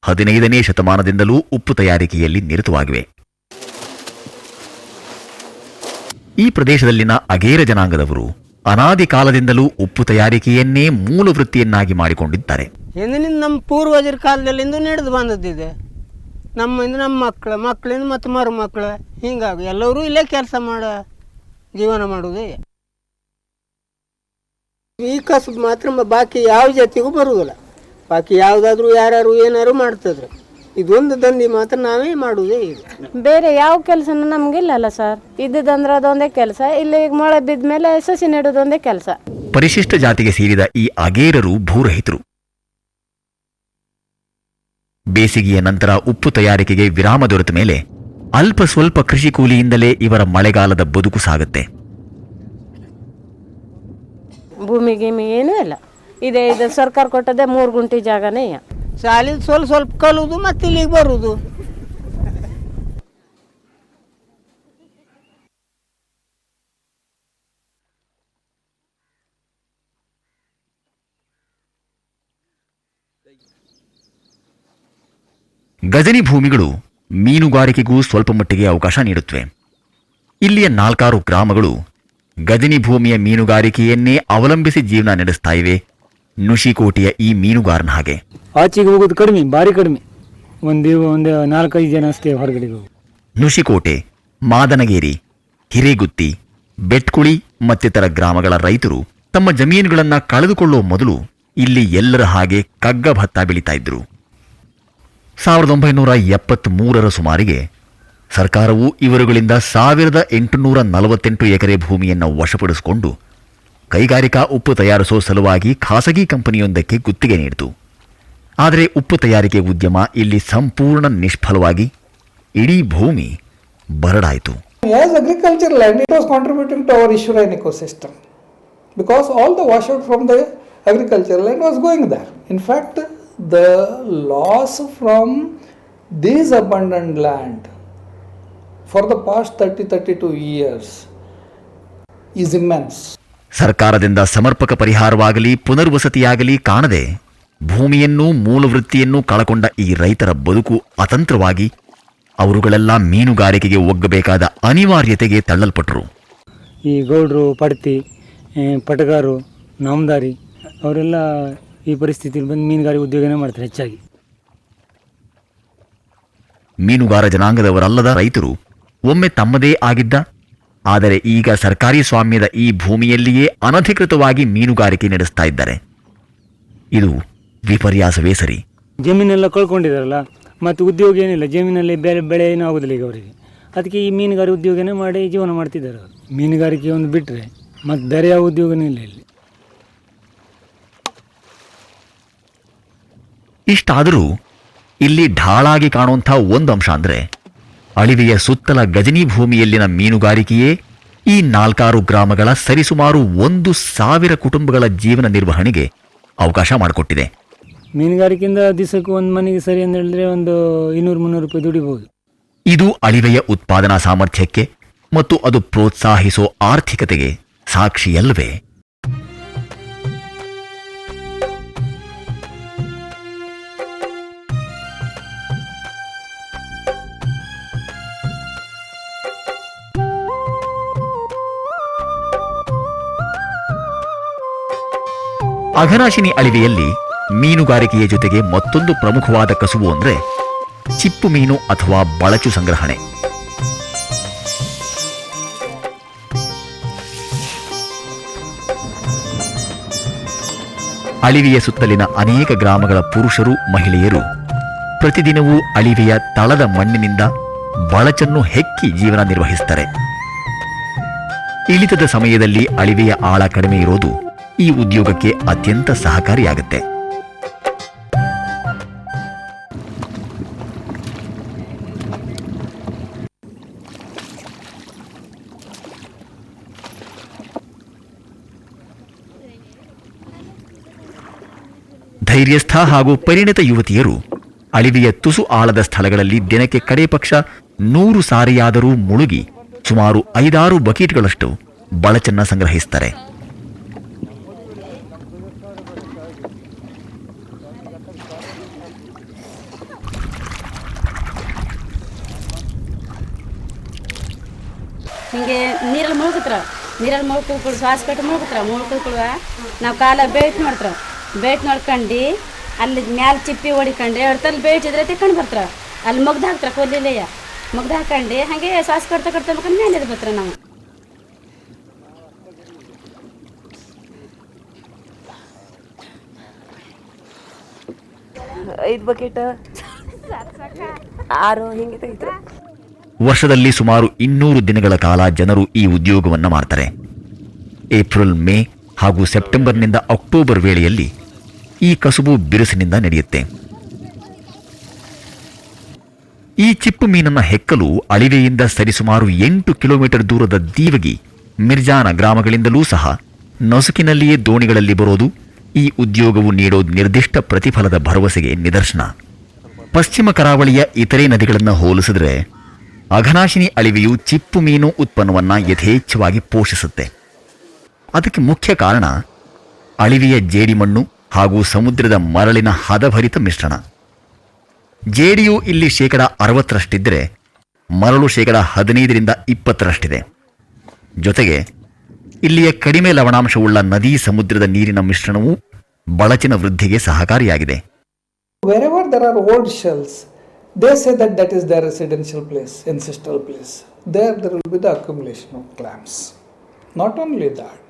15ನೇ ಶತಮಾನದಿಂದಲೂ ಉಪ್ಪು ತಯಾರಿಕೆಯಲ್ಲಿ ನಿರತವಾಗಿವೆ. ಈ ಪ್ರದೇಶದಲ್ಲಿನ ಅಗೇರ ಜನಾಂಗದವರು ಅನಾದಿ ಕಾಲದಿಂದಲೂ ಉಪ್ಪು ತಯಾರಿಕೆಯನ್ನೇ ಮೂಲ ವೃತ್ತಿಯನ್ನಾಗಿ ಮಾಡಿಕೊಂಡಿದ್ದಾರೆ. ಎಂದಿನಿಂದ ನಮ್ಮ ಪೂರ್ವಜರ ಕಾಲದಲ್ಲಿಂದ ನಡೆದು ಬಂದದ್ದಿದೆ. ನಮ್ಮ ಮಕ್ಕಳಿಂದ ಮತ್ತು ಮರುಮಕ್ಕಳು ಹಿಂಗಾಗಿ ಎಲ್ಲರೂ ಇಲ್ಲೇ ಕೆಲಸ ಜೀವನ ಮಾಡೋದೇ. ಈ ಕಸಬು ಮಾತ್ರ ಬಾಕಿ ಯಾವ ಜಾತಿಗೂ ಬರುವುದಿಲ್ಲ. ಬಾಕಿ ಯಾವುದಾದ್ರೂ ಯಾರು ಏನಾರು ಮಾಡ್ತಿದ್ರು. ಇದೊಂದು ದಂಧೆ ಮಾತ್ರ ನಾವೇ ಮಾಡುವುದೇ. ಈಗ ಬೇರೆ ಯಾವ ಕೆಲಸನೂ ನಮಗಿಲ್ಲಲ್ಲ ಸರ್. ಇದ್ದಂದ್ರೆ ಅದೊಂದೇ ಕೆಲಸ. ಇಲ್ಲಿ ಈಗ ಮಳೆ ಬಿದ್ದ ಮೇಲೆ ಸಸಿ ನೆಡೋದೊಂದೇ ಕೆಲಸ. ಪರಿಶಿಷ್ಟ ಜಾತಿಗೆ ಸೇರಿದ ಈ ಅಗೇರರು ಭೂರಹಿತರು. ಬೇಸಿಗೆಯ ನಂತರ ಉಪ್ಪು ತಯಾರಿಕೆಗೆ ವಿರಾಮ ದೊರೆತ ಮೇಲೆ ಅಲ್ಪ ಸ್ವಲ್ಪ ಕೃಷಿ ಕೂಲಿಯಿಂದಲೇ ಇವರ ಮಳೆಗಾಲದ ಬದುಕು ಸಾಗುತ್ತೆ. ಭೂಮಿ ಗೀಮಿ ಏನೂ ಇಲ್ಲ. ಇದು ಸರ್ಕಾರ ಕೊಟ್ಟದೆ 3 ಗುಂಟೆ ಜಾಗನೇ. ಶಾಲಿದ ಸ್ವಲ್ಪ ಕಲುವುದು ಮತ್ತೆ ಇಲ್ಲಿಗೆ ಬರುವುದು. ಗಜನಿ ಭೂಮಿಗಳು ಮೀನುಗಾರಿಕೆಗೂ ಸ್ವಲ್ಪ ಮಟ್ಟಿಗೆ ಅವಕಾಶ ನೀಡುತ್ತವೆ. ಇಲ್ಲಿಯ 4 ಗ್ರಾಮಗಳು ಗಜನಿ ಭೂಮಿಯ ಮೀನುಗಾರಿಕೆಯನ್ನೇ ಅವಲಂಬಿಸಿ ಜೀವನ ನಡೆಸ್ತಾ ಇವೆ. ನುಶಿಕೋಟೆಯ ಈ ಮೀನುಗಾರನ ಹಾಗೆ ಆಚೆಗೆ ಹೋಗೋದು ಕಡಿಮೆ, ಭಾರಿ ಕಡಿಮೆ. ಒಂದು 4-5 ಜನ ಅಷ್ಟೇ ಹೊರಗಡೆ ಹೋಗೋದು. ನುಶಿಕೋಟೆ, ಮಾದನಗೇರಿ, ಹಿರೇಗುತ್ತಿ, ಬೆಟ್ಕುಳಿ ಮತ್ತಿತರ ಗ್ರಾಮಗಳ ರೈತರು ತಮ್ಮ ಜಮೀನುಗಳನ್ನು ಕಳೆದುಕೊಳ್ಳುವ ಮೊದಲು ಇಲ್ಲಿ ಎಲ್ಲರ ಹಾಗೆ ಕಗ್ಗ ಭತ್ತ ಬೆಳೀತಾ ಇದ್ರು. 1973ರ ಸುಮಾರಿಗೆ ಸರ್ಕಾರವು ಇವರುಗಳಿಂದ 1848 ಎಕರೆ ಭೂಮಿಯನ್ನು ವಶಪಡಿಸಿಕೊಂಡು ಕೈಗಾರಿಕಾ ಉಪ್ಪು ತಯಾರಿಸೋ ಸಲುವಾಗಿ ಖಾಸಗಿ ಕಂಪನಿಯೊಂದಕ್ಕೆ ಗುತ್ತಿಗೆ ನೀಡಿತು. ಆದರೆ ಉಪ್ಪು ತಯಾರಿಕೆ ಉದ್ಯಮ ಇಲ್ಲಿ ಸಂಪೂರ್ಣ ನಿಷ್ಫಲವಾಗಿ ಇಡೀ ಭೂಮಿ ಬರಡಾಯಿತು. As agricultural land, it was contributing to our Ishurine ecosystem because all the washout from the agricultural land was going there. In fact, the loss from this abundant land for the past 30-32 years is immense. ಸರ್ಕಾರದಿಂದ ಸಮರ್ಪಕ ಪರಿಹಾರವಾಗಲಿ ಪುನರ್ವಸತಿಯಾಗಲಿ ಕಾಣದೆ ಭೂಮಿಯನ್ನೂ ಮೂಲವೃತ್ತಿಯನ್ನೂ ಕಳಕೊಂಡ ಈ ರೈತರ ಬದುಕು ಅತಂತ್ರವಾಗಿ ಅವರುಗಳೆಲ್ಲ ಮೀನುಗಾರಿಕೆಗೆ ಒಗ್ಗಬೇಕಾದ ಅನಿವಾರ್ಯತೆಗೆ ತಳ್ಳಲ್ಪಟ್ಟರು. ಈ ಗೌಡ್ರು ಪಡ್ತಿ ಪಟಗಾರು ನಾಮದಾರಿ ಅವರೆಲ್ಲ ಈ ಪರಿಸ್ಥಿತಿಯಲ್ಲಿ ಬಂದು ಮೀನುಗಾರಿಕೆ ಉದ್ಯೋಗನೇ ಮಾಡ್ತಾರೆ ಹೆಚ್ಚಾಗಿ. ಮೀನುಗಾರ ಜನಾಂಗದವರಲ್ಲದ ರೈತರು ಒಮ್ಮೆ ತಮ್ಮದೇ ಆಗಿದ್ದ, ಆದರೆ ಈಗ ಸರ್ಕಾರಿ ಸ್ವಾಮ್ಯದ ಈ ಭೂಮಿಯಲ್ಲಿಯೇ ಅನಧಿಕೃತವಾಗಿ ಮೀನುಗಾರಿಕೆ ನಡೆಸ್ತಾ ಇದ್ದಾರೆ. ಇದು ವಿಪರ್ಯಾಸವೇ ಸರಿ. ಜಮೀನೆಲ್ಲ ಕಳ್ಕೊಂಡಿದ್ದಾರಲ್ಲ, ಮತ್ತು ಉದ್ಯೋಗ ಏನಿಲ್ಲ, ಜಮೀನಲ್ಲಿ ಬೇರೆ ಬೆಳೆ ಏನೂ ಆಗೋದಿಲ್ಲ ಈಗ ಅವರಿಗೆ. ಅದಕ್ಕೆ ಈ ಮೀನುಗಾರಿಕೆ ಉದ್ಯೋಗನೇ ಮಾಡಿ ಜೀವನ ಮಾಡ್ತಿದ್ದಾರೆ ಅವರು. ಮೀನುಗಾರಿಕೆ ಒಂದು ಬಿಟ್ಟರೆ ಮತ್ತು ಬೇರೆ ಯಾವ ಉದ್ಯೋಗನೂ ಇಲ್ಲ ಇಲ್ಲಿ. ಇಷ್ಟಾದರೂ ಇಲ್ಲಿ ಢಾಳಾಗಿ ಕಾಣುವಂಥ ಒಂದು ಅಂಶ ಅಂದರೆ ಅಳಿವೆಯ ಸುತ್ತಲ ಗಜನಿ ಭೂಮಿಯಲ್ಲಿನ ಮೀನುಗಾರಿಕೆಯೇ ಈ 4-6 ಗ್ರಾಮಗಳ ಸರಿಸುಮಾರು 1,000 ಕುಟುಂಬಗಳ ಜೀವನ ನಿರ್ವಹಣೆಗೆ ಅವಕಾಶ ಮಾಡಿಕೊಟ್ಟಿದೆ. ಮೀನುಗಾರಿಕೆಯಿಂದ ದಿವಸಕ್ಕೆ ಒಂದು ಮನೆಗೆ ಸರಿ ಅಂತ ಹೇಳಿದ್ರೆ ಒಂದು 200-300 ರೂಪಾಯಿ ದುಡಿಬೋದು. ಇದು ಅಳಿವೆಯ ಉತ್ಪಾದನಾ ಸಾಮರ್ಥ್ಯಕ್ಕೆ ಮತ್ತು ಅದು ಪ್ರೋತ್ಸಾಹಿಸೋ ಆರ್ಥಿಕತೆಗೆ ಸಾಕ್ಷಿಯಲ್ಲವೇ? ಅಘನಾಶಿನಿ ಅಳಿವೆಯಲ್ಲಿ ಮೀನುಗಾರಿಕೆಯ ಜೊತೆಗೆ ಮತ್ತೊಂದು ಪ್ರಮುಖವಾದ ಕಸುಬು ಅಂದರೆ ಚಿಪ್ಪು ಮೀನು ಅಥವಾ ಬಳಚು ಸಂಗ್ರಹಣೆ. ಅಳಿವೆಯ ಸುತ್ತಲಿನ ಅನೇಕ ಗ್ರಾಮಗಳ ಪುರುಷರು ಮಹಿಳೆಯರು ಪ್ರತಿದಿನವೂ ಅಳಿವೆಯ ತಳದ ಮಣ್ಣಿನಿಂದ ಬಳಚನ್ನು ಹೆಕ್ಕಿ ಜೀವನ ನಿರ್ವಹಿಸುತ್ತಾರೆ. ಇಳಿತದ ಸಮಯದಲ್ಲಿ ಅಳಿವೆಯ ಆಳ ಕಡಿಮೆ ಇರೋದು ಈ ಉದ್ಯೋಗಕ್ಕೆ ಅತ್ಯಂತ ಸಹಕಾರಿಯಾಗುತ್ತೆ. ಧೈರ್ಯಸ್ಥ ಹಾಗೂ ಪರಿಣಿತ ಯುವತಿಯರು ಅಳಿವೆಯ ತುಸು ಆಳದ ಸ್ಥಳಗಳಲ್ಲಿ ದಿನಕ್ಕೆ ಕಡೆ ಪಕ್ಷ 100 ಸಾರಿಯಾದರೂ ಮುಳುಗಿ ಸುಮಾರು 5-6 ಬಕೀಟ್ಗಳಷ್ಟು ಬಳಚನ್ನ ಸಂಗ್ರಹಿಸುತ್ತಾರೆ. ಹಿಂಗೆ ನೀರಲ್ಲಿ ಮುಳುಗುತ್ರ, ನೀರಲ್ಲಿ ಮುಳ್ಕೊಳ್ಕೊಡು ಶ್ವಾಸ ಕಟ್ಟು ಮುಳ್ಕೊಳ್ಕೊಳುವ ನಾವು ಕಾಲ ಬೇಟ್ ಮಾಡ್ತಾರ, ಬೇಟ್ ನೋಡ್ಕೊಂಡು ಅಲ್ಲಿ ಮ್ಯಾಲೆ ಚಿಪ್ಪಿ ಹೊಡಿಕೊಂಡು ಹೊಡ್ತಲ್ಲಿ ಬೇಯ್ತಿದ್ರೆ ತೆಕ್ಕೊಂಡು ಬರ್ತಾರ, ಅಲ್ಲಿ ಮುಗ್ದು ಹಾಕ್ತಾರ ಕೊಲ್ಲಿಲೆಯ ಮುಗ್ದು ಹಾಕೊಂಡು ಹಾಗೆ ಶ್ವಾಸ ಕಟ್ತಾ ಬೇಕಂದ್ರೆ ಮೇಲೆ ಬರ್ತಾರ. ನಾವು ಐದು ಬಕೆಟ್ 6 ಹಿಂಗೆ ತೆಗಿತಾರೆ. ವರ್ಷದಲ್ಲಿ ಸುಮಾರು 200 ದಿನಗಳ ಕಾಲ ಜನರು ಈ ಉದ್ಯೋಗವನ್ನು ಮಾಡ್ತಾರೆ. ಏಪ್ರಿಲ್, ಮೇ ಹಾಗೂ ಸೆಪ್ಟೆಂಬರ್ನಿಂದ ಅಕ್ಟೋಬರ್ ವೇಳೆಯಲ್ಲಿ ಈ ಕಸುಬು ಬಿರುಸಿನಿಂದ ನಡೆಯುತ್ತೆ. ಈ ಚಿಪ್ಪು ಮೀನನ್ನು ಹೆಕ್ಕಲು ಅಳಿವೆಯಿಂದ ಸರಿಸುಮಾರು 8 ಕಿಲೋಮೀಟರ್ ದೂರದ ದೀವಗಿ, ಮಿರ್ಜಾನ ಗ್ರಾಮಗಳಿಂದಲೂ ಸಹ ನಸುಕಿನಲ್ಲಿಯೇ ದೋಣಿಗಳಲ್ಲಿ ಬರೋದು ಈ ಉದ್ಯೋಗವು ನೀಡೋ ನಿರ್ದಿಷ್ಟ ಪ್ರತಿಫಲದ ಭರವಸೆಗೆ ನಿದರ್ಶನ. ಪಶ್ಚಿಮ ಕರಾವಳಿಯ ಇತರೆ ನದಿಗಳನ್ನು ಹೋಲಿಸಿದ್ರೆ ಅಘನಾಶಿನಿ ಅಳಿವೆಯು ಚಿಪ್ಪು ಮೀನು ಉತ್ಪನ್ನವನ್ನು ಯಥೇಚ್ಛವಾಗಿ ಪೋಷಿಸುತ್ತೆ. ಅದಕ್ಕೆ ಮುಖ್ಯ ಕಾರಣ ಅಳಿವೆಯ ಜೇಡಿಮಣ್ಣು ಹಾಗೂ ಸಮುದ್ರದ ಮರಳಿನ ಹದಭರಿತ ಮಿಶ್ರಣ. ಜೇಡಿಯು ಇಲ್ಲಿ 60% ಮರಳು 15-20% ಜೊತೆಗೆ ಇಲ್ಲಿಯ ಕಡಿಮೆ ಲವಣಾಂಶವುಳ್ಳ ನದಿ ಸಮುದ್ರದ ನೀರಿನ ಮಿಶ್ರಣವು ಬಳಚಿನ ವೃದ್ಧಿಗೆ ಸಹಕಾರಿಯಾಗಿದೆ. Wherever there are old shells, they say that is their residential place, ancestral place. There will be the accumulation of clams. Not only that,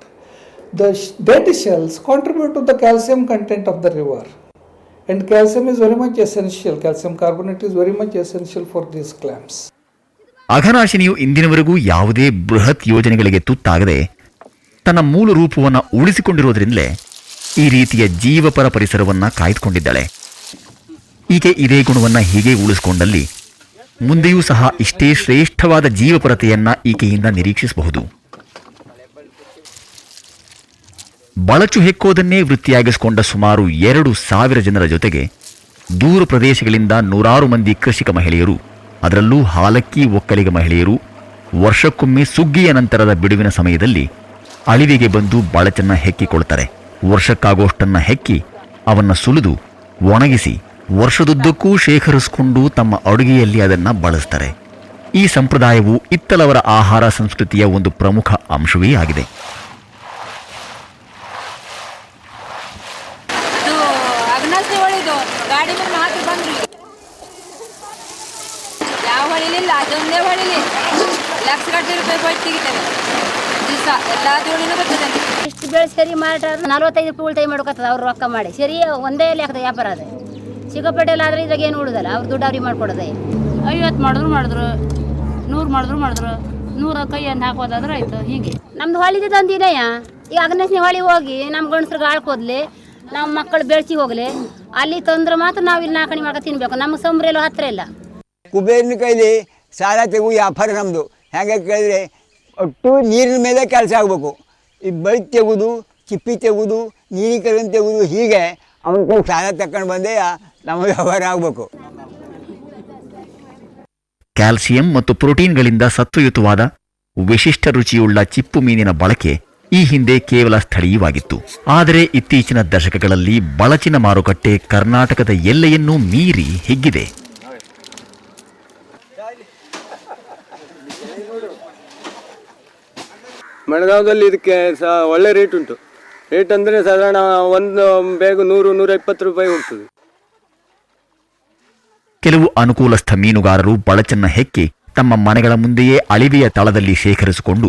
the dead shells contribute to the calcium content of the river. And calcium is very much essential. Calcium carbonate is very much essential for these clams. ಅಘನಾಶಿನಿಯು ಇಂದಿನವರೆಗೂ ಯಾವುದೇ ಬೃಹತ್ ಯೋಜನೆಗಳಿಗೆ ತುತ್ತಾಗದೆ ತನ್ನ ಮೂಲ ರೂಪವನ್ನು ಉಳಿಸಿಕೊಂಡಿರೋದ್ರಿಂದಲೇ ಈ ರೀತಿಯ ಜೀವಪರ ಪರಿಸರವನ್ನು ಕಾಯ್ದುಕೊಂಡಿದ್ದಾಳೆ. ಈಕೆ ಇದೇ ಗುಣವನ್ನು ಹೀಗೆ ಉಳಿಸಿಕೊಂಡಲ್ಲಿ ಮುಂದೆಯೂ ಸಹ ಇಷ್ಟೇ ಶ್ರೇಷ್ಠವಾದ ಜೀವಪರತೆಯನ್ನ ಈಕೆಯಿಂದ ನಿರೀಕ್ಷಿಸಬಹುದು. ಬಳಚು ಹೆಕ್ಕೋದನ್ನೇ ವೃತ್ತಿಯಾಗಿಸಿಕೊಂಡ ಸುಮಾರು 2,000 ಜನರ ಜೊತೆಗೆ ದೂರ ಪ್ರದೇಶಗಳಿಂದ ನೂರಾರು ಮಂದಿ ಕೃಷಿಕ ಮಹಿಳೆಯರು, ಅದರಲ್ಲೂ ಹಾಲಕ್ಕಿ ಒಕ್ಕಲಿಗ ಮಹಿಳೆಯರು ವರ್ಷಕ್ಕೊಮ್ಮೆ ಸುಗ್ಗಿಯ ನಂತರದ ಬಿಡುವಿನ ಸಮಯದಲ್ಲಿ ಅಳಿವೆಗೆ ಬಂದು ಬಳಚನ್ನ ಹೆಕ್ಕಿಕೊಳ್ತಾರೆ. ವರ್ಷಕ್ಕಾಗೋಷ್ಟನ್ನ ಹೆಕ್ಕಿ ಅವನ್ನ ಸುಲಿದು ಒಣಗಿಸಿ ವರ್ಷದುದ್ದಕ್ಕೂ ಶೇಖರಿಸಿಕೊಂಡು ತಮ್ಮ ಅಡುಗೆಯಲ್ಲಿ ಅದನ್ನು ಬಳಸ್ತಾರೆ. ಈ ಸಂಪ್ರದಾಯವು ಇತ್ತಲವರ ಆಹಾರ ಸಂಸ್ಕೃತಿಯ ಒಂದು ಪ್ರಮುಖ ಅಂಶವೇ ಆಗಿದೆ. ಗಾಡಿ ಮೇಲೆ ಹಾಕಿ ಬಂದ್ರಿ ಯಾವ ಹೊಳಿಲಿಲ್ಲ, ಅದೊಂದೇ ಹೊಳಿಲಿ ಲಕ್ಷಗಟ್ಟಲೆ ರೂಪಾಯಿ ಹೋಗಿ ತೆಗಿತಾರೆ ದಿವಸ ಎಲ್ಲ ಜೋಡಿನೂ ಬರ್ತದೆ. ಇಷ್ಟು ಬೆಳೆ ಸರಿ ಮಾಡಿಟ್ರೆ 45 ರೂಪಾಯಿ ಉಳಿತಾಯ ಮಾಡ್ಕೊತದ ಅವ್ರು ರೊಕ್ಕ ಮಾಡಿ. ಸರಿ ಒಂದೇ ಲೆಕ್ಕದ ವ್ಯಾಪಾರ ಅದು. ಸಿಕ್ಕಾಪಟ್ಟೆಲ್ಲ ಆದರೆ ಇದ್ರಾಗ ಏನು ಉಳಿದಲ್ಲ, ಅವ್ರು ದುಡ್ಡು ಅವ್ರಿಗೆ ಮಾಡ್ಕೊಡೋದೆ. 50 ಮಾಡಿದ್ರು 100 ಮಾಡಿದ್ರು 100 ಕೈಯನ್ನು ಹಾಕೋದಾದ್ರೆ ಆಯ್ತು. ಹೀಗೆ ನಮ್ದು ಹೊಳಿದ ತಂದಿನಯ್ಯ. ಈಗ ಅಗ್ನೇಶ್ನೇ ಹೊಳಿ ಹೋಗಿ ನಮ್ಮ ಗಂಡಸ್ರಿಗೆ ಆಳ್ಕೋದ್ಲಿ, ನಮ್ಮ ಮಕ್ಕಳು ಬೆಳೆಸಿ ಹೋಗ್ಲಿ, ಅಲ್ಲಿ ತಂದ್ರೆ ಮಾತ್ರ ನಾವು ಇಲ್ಲಿ ನಾಲ್ಕಣಿ ಮಾಡ್ಕೊಂಡು ತಿನ್ಬೇಕು. ನಮಗೆ ಸಂಬ್ರೆಲ್ಲೂ ಹತ್ತಿರ ಇಲ್ಲ. ಕುಬೇರನ ಕೈಲಿ ಸಾಲ ತೆಗು ವ್ಯಾಪಾರ ನಮ್ಮದು. ಹೇಗೆ ಕೇಳಿದ್ರೆ ಒಟ್ಟು ನೀರಿನ ಮೇಲೆ ಕೆಲಸ ಆಗಬೇಕು. ಈ ಬಳಿ ತೆಗೆದು ಚಿಪ್ಪಿ ತೆಗೆದು ನೀರಿಗೆ ಕರೆಂಟ್ ತೆಗೆದು ಹೀಗೆ ಅವನ ಕೈ ಸಾಲ ತಗೊಂಡು ಬಂದೇ ನಮ್ಮ ವ್ಯವಹಾರ ಆಗಬೇಕು. ಕ್ಯಾಲ್ಸಿಯಂ ಮತ್ತು ಪ್ರೋಟೀನ್ಗಳಿಂದ ಸತ್ವಯುತವಾದ ವಿಶಿಷ್ಟ ರುಚಿಯುಳ್ಳ ಚಿಪ್ಪು ಮೀನಿನ ಬಳಕೆ ಈ ಹಿಂದೆ ಕೇವಲ ಸ್ಥಳೀಯವಾಗಿತ್ತು. ಆದರೆ ಇತ್ತೀಚಿನ ದಶಕಗಳಲ್ಲಿ ಬಳಚಿನ ಮಾರುಕಟ್ಟೆ ಕರ್ನಾಟಕದ ಎಲ್ಲೆಯನ್ನೂ ಮೀರಿ ಹಿಗ್ಗಿದೆ. ಮಳೆಗಾಲದಲ್ಲಿ ಇದಕ್ಕೆ ಒಳ್ಳೆ ರೇಟ್ ಉಂಟು. ರೇಟ್ ಅಂದರೆ ಸಾಧಾರಣ ಒಂದು ಬೇಗ 100-120 ರೂಪಾಯಿ ಹೋಗ್ತದೆ. ಕೆಲವು ಅನುಕೂಲಸ್ಥ ಮೀನುಗಾರರು ಬಳಚನ್ನ ಹೆಕ್ಕಿ ತಮ್ಮ ಮನೆಗಳ ಮುಂದೆಯೇ ಅಳಿವೆಯ ತಳದಲ್ಲಿ ಶೇಖರಿಸಿಕೊಂಡು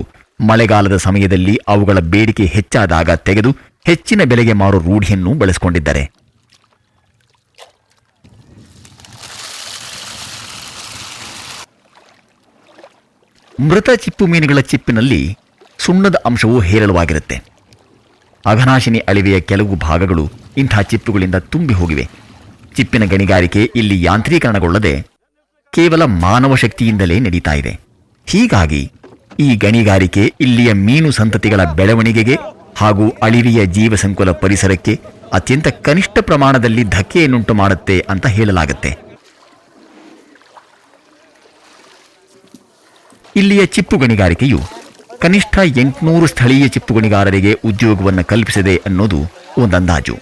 ಮಳೆಗಾಲದ ಸಮಯದಲ್ಲಿ ಅವುಗಳ ಬೇಡಿಕೆ ಹೆಚ್ಚಾದಾಗ ತೆಗೆದು ಹೆಚ್ಚಿನ ಬೆಲೆಗೆ ಮಾರೋ ರೂಢಿಯನ್ನು ಬೆಳೆಸಿಕೊಂಡಿದ್ದಾರೆ. ಮೃತ ಚಿಪ್ಪು ಮೀನುಗಳ ಚಿಪ್ಪಿನಲ್ಲಿ ಸುಣ್ಣದ ಅಂಶವು ಹೇರಳವಾಗಿರುತ್ತೆ. ಅಘನಾಶಿನಿ ಅಳಿವೆಯ ಕೆಲವು ಭಾಗಗಳು ಇಂಥ ಚಿಪ್ಪುಗಳಿಂದ ತುಂಬಿ ಹೋಗಿವೆ. ಚಿಪ್ಪಿನ ಗಣಿಗಾರಿಕೆ ಇಲ್ಲಿ ಯಾಂತ್ರೀಕರಣಗೊಳ್ಳದೆ ಕೇವಲ ಮಾನವ ಶಕ್ತಿಯಿಂದಲೇ ನಡೀತಾ ಇದೆ. ಹೀಗಾಗಿ ಈ ಗಣಿಗಾರಿಕೆ ಇಲ್ಲಿಯ ಮೀನು ಸಂತತಿಗಳ ಬೆಳವಣಿಗೆಗೆ ಹಾಗೂ ಅಳಿವೆಯ ಜೀವಸಂಕುಲ ಪರಿಸರಕ್ಕೆ ಅತ್ಯಂತ ಕನಿಷ್ಠ ಪ್ರಮಾಣದಲ್ಲಿ ಧಕ್ಕೆಯನ್ನುಂಟು ಮಾಡುತ್ತೆ ಅಂತ ಹೇಳಲಾಗುತ್ತೆ. ಇಲ್ಲಿಯ ಚಿಪ್ಪು ಗಣಿಗಾರಿಕೆಯು ಕನಿಷ್ಠ 800 ಸ್ಥಳೀಯ ಚಿಪ್ಪು ಗಣಿಗಾರರಿಗೆ ಉದ್ಯೋಗವನ್ನು ಕಲ್ಪಿಸಿದೆ ಅನ್ನೋದು ಒಂದಂದಾಜು.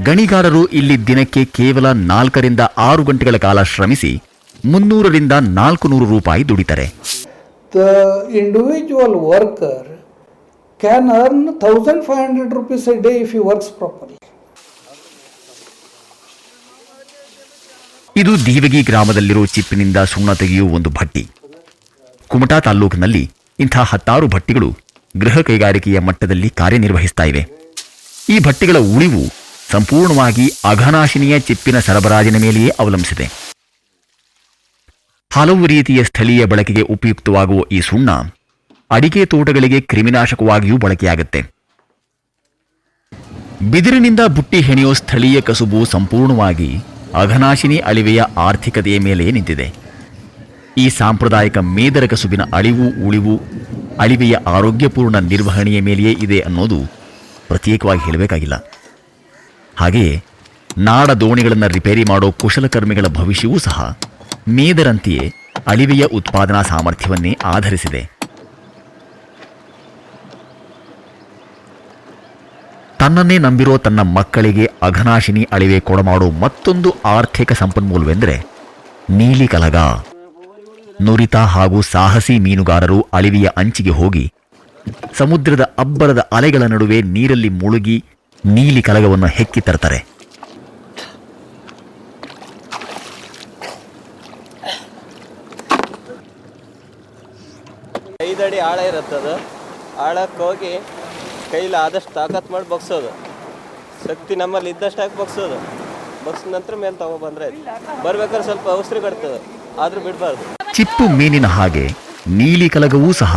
ಗಣಿಗಾರರು ಇಲ್ಲಿ ದಿನಕ್ಕೆ ಕೇವಲ 4ರಿಂದ 6 ಗಂಟೆಗಳ ಕಾಲ ಶ್ರಮಿಸಿ 300ರಿಂದ 400 ರೂಪಾಯಿ ದುಡಿತಾರೆ. The individual worker can earn 1,500 rupees a day if he works properly. ಇದು ದೀವಗಿ ಗ್ರಾಮದಲ್ಲಿರೋ ಚಿಪ್ಪಿನಿಂದ ಸುಣ್ಣ ತೆಗೆಯುವ ಒಂದು ಭಟ್ಟಿ. ಕುಮಟಾ ತಾಲ್ಲೂಕಿನಲ್ಲಿ ಇಂಥ 10 ಭಟ್ಟಿಗಳು ಗೃಹ ಕೈಗಾರಿಕೆಯ ಮಟ್ಟದಲ್ಲಿ ಕಾರ್ಯನಿರ್ವಹಿಸ್ತಾ ಇವೆ. ಈ ಭಟ್ಟಿಗಳ ಉಳಿವು ಸಂಪೂರ್ಣವಾಗಿ ಅಘನಾಶಿನಿಯ ಚಿಪ್ಪಿನ ಸರಬರಾಜಿನ ಮೇಲೆಯೇ ಅವಲಂಬಿಸಿದೆ. ಹಲವು ರೀತಿಯ ಸ್ಥಳೀಯ ಬಳಕೆಗೆ ಉಪಯುಕ್ತವಾಗುವ ಈ ಸುಣ್ಣ ಅಡಿಕೆ ತೋಟಗಳಿಗೆ ಕ್ರಿಮಿನಾಶಕವಾಗಿಯೂ ಬಳಕೆಯಾಗುತ್ತೆ. ಬಿದಿರಿನಿಂದ ಬುಟ್ಟಿ ಹೆಣೆಯೋ ಸ್ಥಳೀಯ ಕಸುಬು ಸಂಪೂರ್ಣವಾಗಿ ಅಘನಾಶಿನಿ ಅಳಿವೆಯ ಆರ್ಥಿಕತೆಯ ಮೇಲೆ ನಿಂತಿದೆ. ಈ ಸಾಂಪ್ರದಾಯಿಕ ಮೇದರ ಕಸುಬಿನ ಅಳಿವು ಉಳಿವು ಅಳಿವೆಯ ಆರೋಗ್ಯಪೂರ್ಣ ನಿರ್ವಹಣೆಯ ಮೇಲೆಯೇ ಇದೆ ಅನ್ನೋದು ಪ್ರತ್ಯೇಕವಾಗಿ ಹೇಳಬೇಕಾಗಿಲ್ಲ. ಹಾಗೆಯೇ ನಾಡ ದೋಣಿಗಳನ್ನು ರಿಪೇರಿ ಮಾಡೋ ಕುಶಲಕರ್ಮಿಗಳ ಭವಿಷ್ಯವೂ ಸಹ ಮೇದರಂತೆಯೇ ಅಳಿವೆಯ ಉತ್ಪಾದನಾ ಸಾಮರ್ಥ್ಯವನ್ನೇ ಆಧರಿಸಿದೆ. ತನ್ನನ್ನೇ ನಂಬಿರೋ ತನ್ನ ಮಕ್ಕಳಿಗೆ ಅಘನಾಶಿನಿ ಅಳಿವೆ ಕೊಡಮಾಡೋ ಮತ್ತೊಂದು ಆರ್ಥಿಕ ಸಂಪನ್ಮೂಲವೆಂದರೆ ನೀಲಿ ಕಲಗ. ನುರಿತ ಹಾಗೂ ಸಾಹಸಿ ಮೀನುಗಾರರು ಅಳಿವೆಯ ಅಂಚಿಗೆ ಹೋಗಿ ಸಮುದ್ರದ ಅಬ್ಬರದ ಅಲೆಗಳ ನಡುವೆ ನೀರಲ್ಲಿ ಮುಳುಗಿ ನೀಲಿ ಕಲಗವನ್ನು ಹೆಕ್ಕಿ ತರ್ತಾರೆ. ಐದಡಿ ಆಳ ಇರುತ್ತದು. ಆಳಕ್ಕೆ ಹೋಗಿ ಕೈಲಿ ಆದಷ್ಟು ತಾಕತ್ ಮಾಡಿ ಬಗ್ಸೋದು. ಶಕ್ತಿ ನಮ್ಮಲ್ಲಿ ಇದ್ದಷ್ಟು ಹಾಕಿ ಬಗ್ಸೋದು. ಬಗ್ಸಿದ ನಂತರ ಮೇಲೆ ತಗೊಬಂದ್ರೆ ಬರ್ಬೇಕಾದ್ರೆ ಸ್ವಲ್ಪ ಅವಸರ ಕಟ್ತದೆ, ಆದ್ರೂ ಬಿಡಬಾರ್ದು. ಚಿಪ್ಪು ಮೀನಿನ ಹಾಗೆ ನೀಲಿ ಕಲಗವೂ ಸಹ